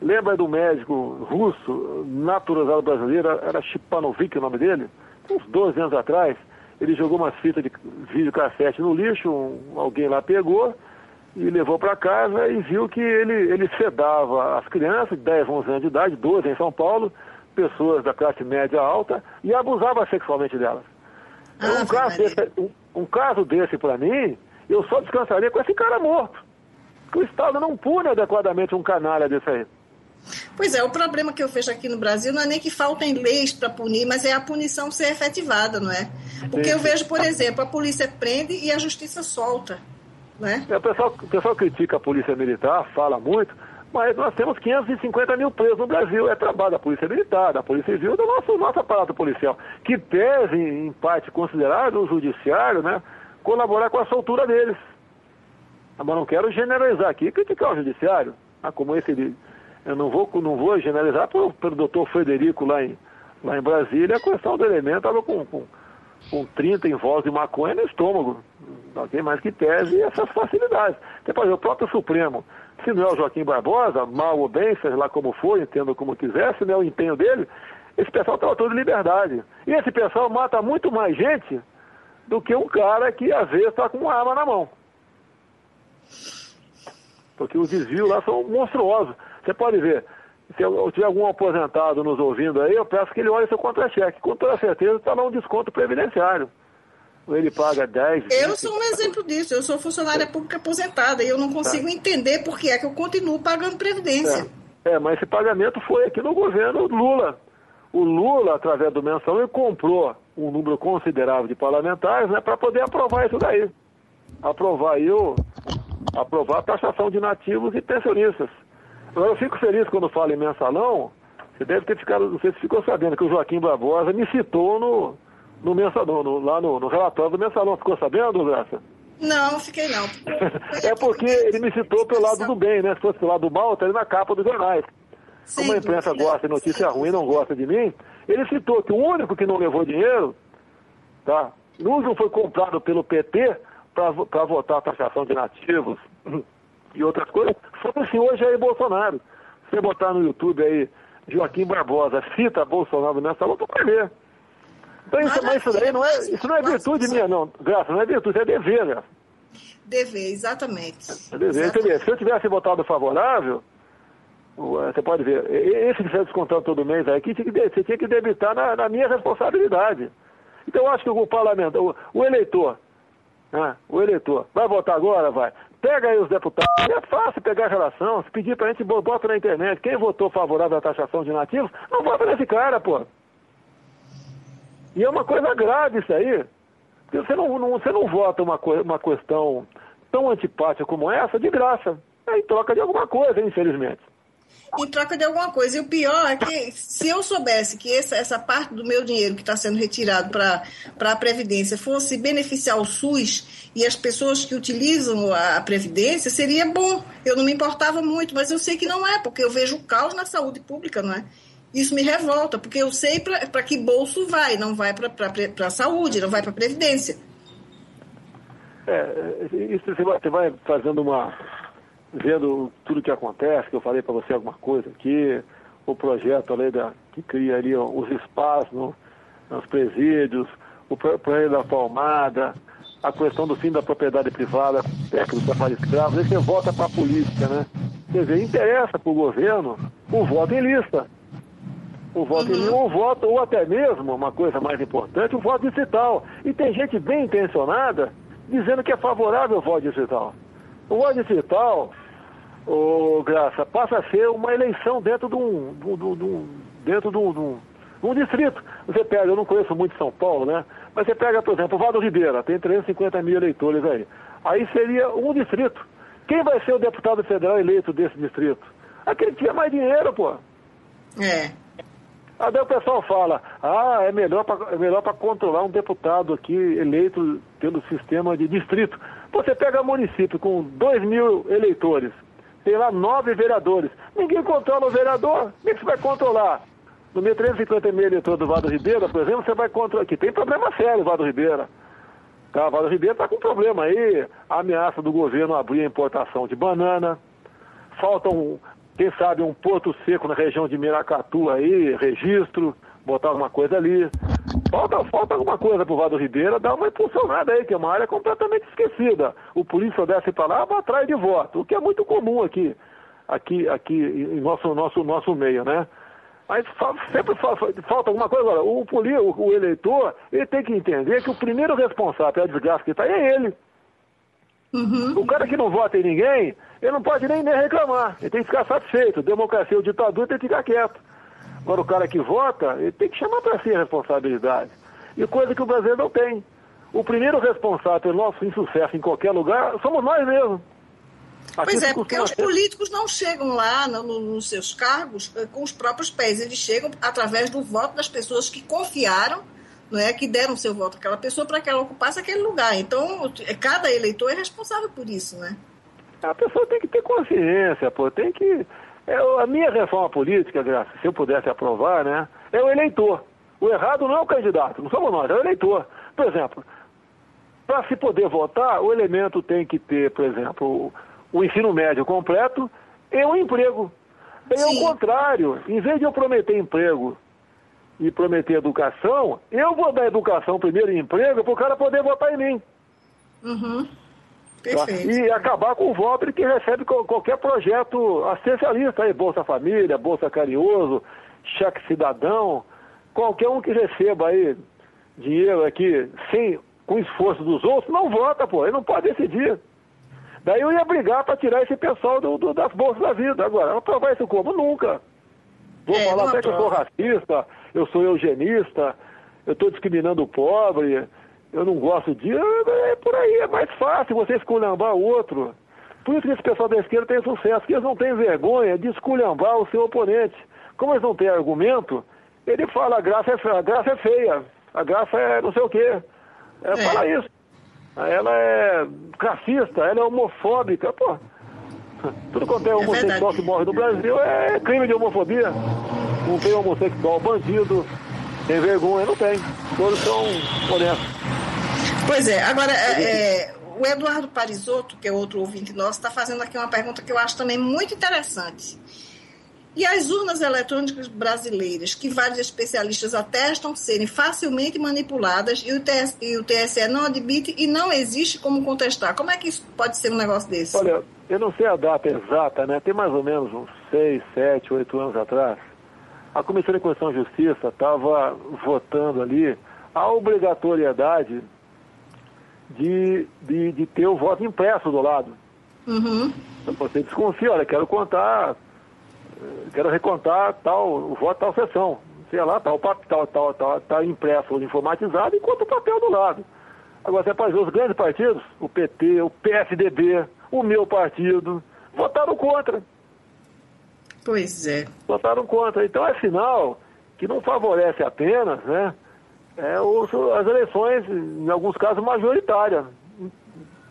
Lembra do médico russo, naturalizado brasileiro, era Chipanovic o nome dele? Uns 12 anos atrás, ele jogou umas fitas de videocassete no lixo, alguém lá pegou e levou para casa e viu que ele sedava as crianças de 10, 11 anos de idade, 12 em São Paulo, pessoas da classe média alta, e abusava sexualmente delas. Um caso desse para mim, eu só descansaria com esse cara morto. Porque o Estado não pune adequadamente um canalha desse aí. Pois é, o problema que eu vejo aqui no Brasil não é nem que faltem leis para punir, mas é a punição ser efetivada, não é? Porque eu vejo, por exemplo, a polícia prende e a justiça solta, né? O pessoal critica a polícia militar, fala muito, mas nós temos 550 mil presos no Brasil. É trabalho da polícia militar, da polícia civil, do nosso aparato policial, que pese, em parte considerável, o judiciário, né, colaborar com a soltura deles. Mas não quero generalizar aqui e criticar o judiciário, como esse... Eu não vou generalizar pelo doutor Frederico lá em Brasília, a questão do elemento estava com 30 envolves de maconha no estômago. Não tem mais que tese essas facilidades. Depois, o próprio Supremo, se não é o Joaquim Barbosa, mal ou bem, seja lá como for, entenda como quiser, se não é o empenho dele, esse pessoal estava todo em liberdade. E esse pessoal mata muito mais gente do que um cara que às vezes está com uma arma na mão. Porque os desvios lá são monstruosos. Você pode ver, se eu tiver algum aposentado nos ouvindo aí, eu peço que ele olhe seu contra-cheque. Com toda certeza está lá um desconto previdenciário. Ele paga 10, 20... Eu sou um exemplo disso. Eu sou funcionária pública aposentada e eu não consigo entender por que é que eu continuo pagando previdência. Mas esse pagamento foi aqui no governo Lula. O Lula, através do mensalão, ele comprou um número considerável de parlamentares, né, para poder aprovar isso daí. Aprovar a taxação de nativos e pensionistas. Agora, eu fico feliz quando falo em mensalão. Você deve ter ficado, não sei se ficou sabendo, que o Joaquim Barbosa me citou no mensalão, lá no relatório do mensalão. Ficou sabendo, Graça? Não, fiquei não. É porque ele me citou pelo lado do bem, né? Se fosse pelo lado do mal, estaria na capa dos jornais. Como a imprensa gosta de notícia ruim e não gosta de mim, ele citou que o único que não levou dinheiro, tá? Não foi comprado pelo PT para votar a taxação de nativos e outras coisas, foi o senhor Jair Bolsonaro. Se você botar no YouTube aí, Joaquim Barbosa cita Bolsonaro nessa luta, vai ver. Então, mas isso daí isso não é virtude minha, não. Graça, não é virtude, é dever, Graça. Dever, exatamente. É dever. Se eu tivesse votado favorável, você pode ver, esse que você descontando todo mês aí, você tinha que debitar na minha responsabilidade. Então eu acho que o parlamento, o eleitor, né, vai votar agora, vai. Pega aí os deputados, é fácil pegar a relação, se pedir pra gente, bota na internet, quem votou favorável à taxação de nativos, não vota nesse cara, pô. E é uma coisa grave isso aí, porque você não vota uma questão tão antipática como essa de graça, em troca de alguma coisa, infelizmente. Em troca de alguma coisa. E o pior é que, se eu soubesse que essa parte do meu dinheiro que está sendo retirado para a Previdência fosse beneficiar o SUS e as pessoas que utilizam a Previdência, seria bom. Eu não me importava muito, mas eu sei que não é, porque eu vejo o caos na saúde pública, não é? Isso me revolta, porque eu sei para que bolso vai, não vai para a saúde, não vai para a Previdência. Isso você vai fazendo vendo tudo que acontece, que eu falei para você alguma coisa aqui, o projeto ali que cria ali os spas nos presídios, o projeto da palmada, a questão do fim da propriedade privada, do trabalho escravo, aí você volta para a política, né? Quer dizer, interessa para o governo o voto em lista. O voto em lista, ou até mesmo, uma coisa mais importante, o voto digital. E tem gente bem intencionada dizendo que é favorável ao voto digital. O voto digital, Graça, passa a ser uma eleição dentro de um distrito. Você pega, eu não conheço muito São Paulo, né? Mas você pega, por exemplo, o Vado Ribeira, tem 350 mil eleitores aí. Aí seria um distrito. Quem vai ser o deputado federal eleito desse distrito? Aquele que tinha mais dinheiro, pô. Aí o pessoal fala, é melhor para controlar um deputado aqui eleito pelo sistema de distrito. Você pega município com 2 mil eleitores, tem lá 9 vereadores. Ninguém controla o vereador. Como é que você vai controlar? No meio 350 mil eleitores do Vado Ribeira, por exemplo, você vai controlar. Aqui tem problema sério, Vado Ribeira. Tá, Vado Ribeira está com problema aí. A ameaça do governo abrir a importação de banana. Falta quem sabe, um porto seco na região de Miracatu aí, registro, botar alguma coisa ali. Falta alguma coisa pro Vado Ribeira, dá uma impulsionada aí, que é uma área completamente esquecida. O polícia desce para lá, vai atrás de voto, o que é muito comum aqui em nosso meio, né? Mas sempre falta alguma coisa. Agora, o eleitor, ele tem que entender que o primeiro responsável pela desgraça que está é ele. O cara que não vota em ninguém, ele não pode nem reclamar, ele tem que ficar satisfeito. Democracia ou ditadura, tem que ficar quieto. Agora o cara que vota, ele tem que chamar para si a responsabilidade. E coisa que o brasileiro não tem. O primeiro responsável pelo nosso insucesso em qualquer lugar somos nós mesmos. Pois é, porque os políticos não chegam lá nos seus cargos com os próprios pés, eles chegam através do voto das pessoas que confiaram, não é, que deram seu voto àquela pessoa para que ela ocupasse aquele lugar. Então, cada eleitor é responsável por isso, né? A pessoa tem que ter consciência, pô, tem que... a minha reforma política, Graça, se eu pudesse aprovar, né, é o eleitor. O errado não é o candidato, não somos nós, é o eleitor. Por exemplo, para se poder votar, o elemento tem que ter, por exemplo, o ensino médio completo e um emprego. É o contrário, em vez de eu prometer emprego e prometer educação, eu vou dar educação primeiro e emprego para o cara poder votar em mim. Perfeito. E acabar com o voto de quem recebe qualquer projeto assistencialista, aí, Bolsa Família, Bolsa Carinhoso, Cheque Cidadão, qualquer um que receba aí dinheiro aqui com esforço dos outros, não vota, pô, ele não pode decidir. Daí eu ia brigar para tirar esse pessoal das bolsas da vida. Agora, aprovar isso como? Nunca. Vou falar até que eu sou racista, eu sou eugenista, eu estou discriminando o pobre, eu não gosto disso. É por aí, é mais fácil você esculhambar o outro. Por isso que esse pessoal da esquerda tem sucesso, porque eles não têm vergonha de esculhambar o seu oponente. Como eles não têm argumento, ele fala, a graça é feia, a graça é não sei o quê. Fala isso. Ela é racista, ela é homofóbica, pô. Tudo quanto é homossexual que morre no Brasil é crime de homofobia. Não tem homossexual bandido, tem vergonha, não tem. Todos são honestos. Pois é, agora, o Eduardo Parisotto, que é outro ouvinte nosso, está fazendo aqui uma pergunta que eu acho também muito interessante. E as urnas eletrônicas brasileiras, que vários especialistas atestam serem facilmente manipuladas e o TSE não admite e não existe como contestar. Como é que isso pode ser um negócio desse? Olha, eu não sei a data exata, né? Tem mais ou menos uns 6, 7, 8 anos atrás, a Comissão de Constituição e Justiça estava votando ali a obrigatoriedade de ter o voto impresso do lado. Uhum. Então você desconfia, olha, quero recontar o voto tal sessão. Sei lá, tá impresso ou informatizado, enquanto o papel do lado. Agora você pode ver os grandes partidos, o PT, o PSDB, o meu partido, votaram contra. Pois é. Votaram contra. Então é sinal que não favorece apenas, né, as eleições, em alguns casos, majoritárias.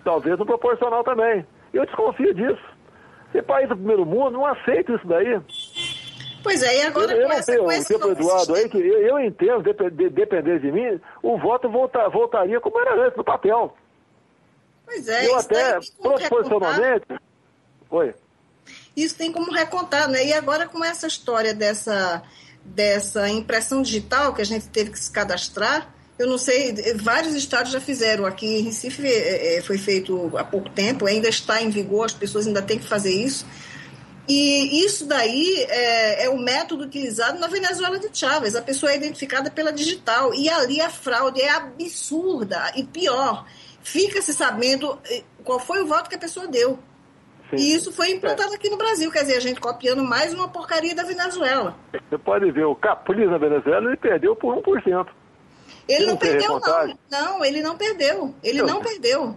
Talvez no proporcional também. Eu desconfio disso. Esse país do primeiro mundo não aceita isso daí. Pois é, e agora eu não tenho o tempo Eduardo aí, que eu entendo, depender de mim, o voto voltaria como era antes, no papel. Pois é, eu até, proporcionalmente... Oi. Isso tem como recontar, né? E agora com essa história dessa impressão digital que a gente teve que se cadastrar, eu não sei, vários estados já fizeram. Aqui em Recife foi feito há pouco tempo, ainda está em vigor, as pessoas ainda têm que fazer isso. E isso daí é o método utilizado na Venezuela de Chávez. A pessoa é identificada pela digital e ali a fraude é absurda. E pior, fica-se sabendo qual foi o voto que a pessoa deu. Sim. E isso foi implantado aqui no Brasil. Quer dizer, a gente copiando mais uma porcaria da Venezuela. Você pode ver, o Capriles na Venezuela, ele perdeu por 1%. Ele não perdeu, não. Não, ele não perdeu. Ele não perdeu.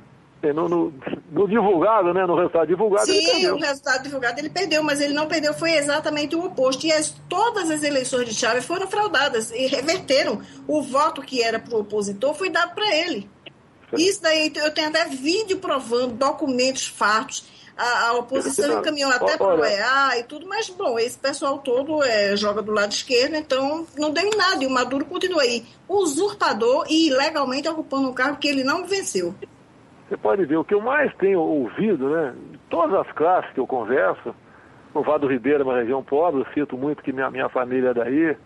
No divulgado, né? No resultado divulgado, sim, ele perdeu. Sim, o resultado divulgado ele perdeu, mas ele não perdeu, foi exatamente o oposto. E todas as eleições de Chávez foram fraudadas e reverteram. O voto que era para o opositor foi dado para ele. Sim. Isso daí, eu tenho até vídeo provando, documentos fartos. A oposição encaminhou até para o EA e tudo, mas, bom, esse pessoal todo joga do lado esquerdo, então não deu em nada. E o Maduro continua aí, usurpador e ilegalmente ocupando um cargo que ele não venceu. Você pode ver, o que eu mais tenho ouvido, né, todas as classes que eu converso, o Vado Ribeiro é uma região pobre, eu cito muito que minha família é daí,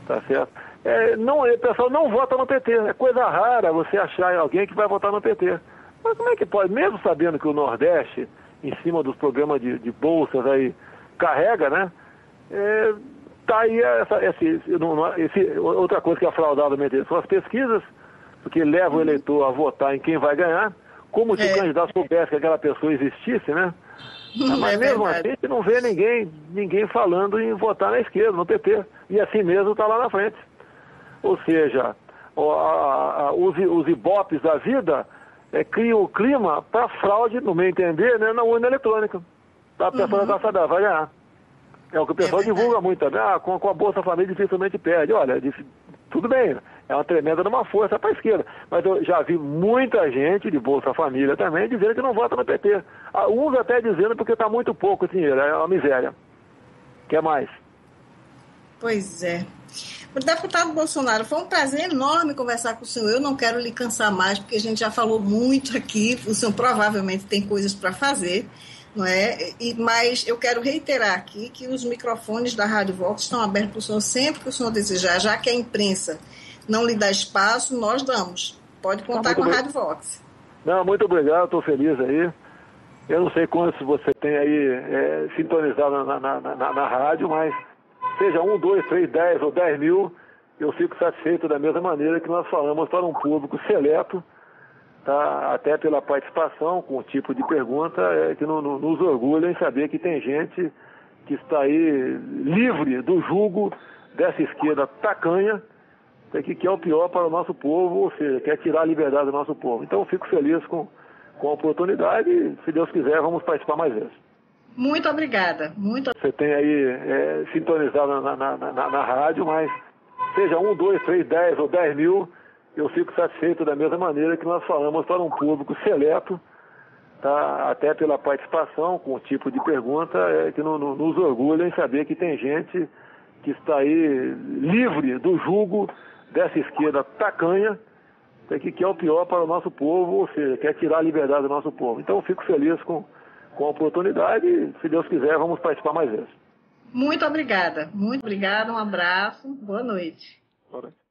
tá certo? O pessoal não vota no PT, é coisa rara você achar alguém que vai votar no PT. Mas como é que pode, mesmo sabendo que o Nordeste, em cima dos programas de bolsas aí, carrega, né? Tá aí outra coisa que é fraudadamente são as pesquisas, porque leva o eleitor a votar em quem vai ganhar, como se o candidato soubesse que aquela pessoa existisse, né? Mas mesmo assim, a gente não vê ninguém falando em votar na esquerda, no PT. E assim mesmo está lá na frente. Ou seja, os ibopes da vida criam o clima para fraude, no meu entender, né, na urna eletrônica. A pessoa já sabe, vai ganhar. É o que o pessoal divulga muito também. Com a Bolsa Família dificilmente perde. Olha, tudo bem, é uma tremenda numa força para a esquerda. Mas eu já vi muita gente de Bolsa Família também dizendo que não vota no PT. Uns até dizendo porque está muito pouco dinheiro, é uma miséria. Quer mais? Pois é. Deputado Bolsonaro, foi um prazer enorme conversar com o senhor. Eu não quero lhe cansar mais, porque a gente já falou muito aqui. O senhor provavelmente tem coisas para fazer, não é? Mas eu quero reiterar aqui que os microfones da Rádio Vox estão abertos para o senhor sempre que o senhor desejar, já que a imprensa não lhe dá espaço, nós damos. Pode contar com a Rádio Vox. Não, muito obrigado, estou feliz aí. Eu não sei quantos você tem aí sintonizado na rádio, mas seja 1, 2, 3, 10 ou 10 mil, eu fico satisfeito da mesma maneira que nós falamos para um público seleto, tá? Até pela participação, com o tipo de pergunta, que nos orgulha em saber que tem gente que está aí livre do jugo dessa esquerda tacanha, que quer o pior para o nosso povo, ou seja, quer tirar a liberdade do nosso povo. Então eu fico feliz com a oportunidade e, se Deus quiser, vamos participar mais vezes. Muito obrigada. Você tem aí sintonizado na rádio, mas seja 1, 2, 3, 10 ou 10 mil, eu fico satisfeito da mesma maneira que nós falamos para um público seleto, tá? Até pela participação, com o tipo de pergunta, que nos orgulha em saber que tem gente que está aí livre do jugo dessa esquerda tacanha, que quer o pior para o nosso povo, ou seja, quer tirar a liberdade do nosso povo. Então eu fico feliz com a oportunidade e, se Deus quiser, vamos participar mais vezes. Muito obrigada, um abraço, boa noite. Boa noite.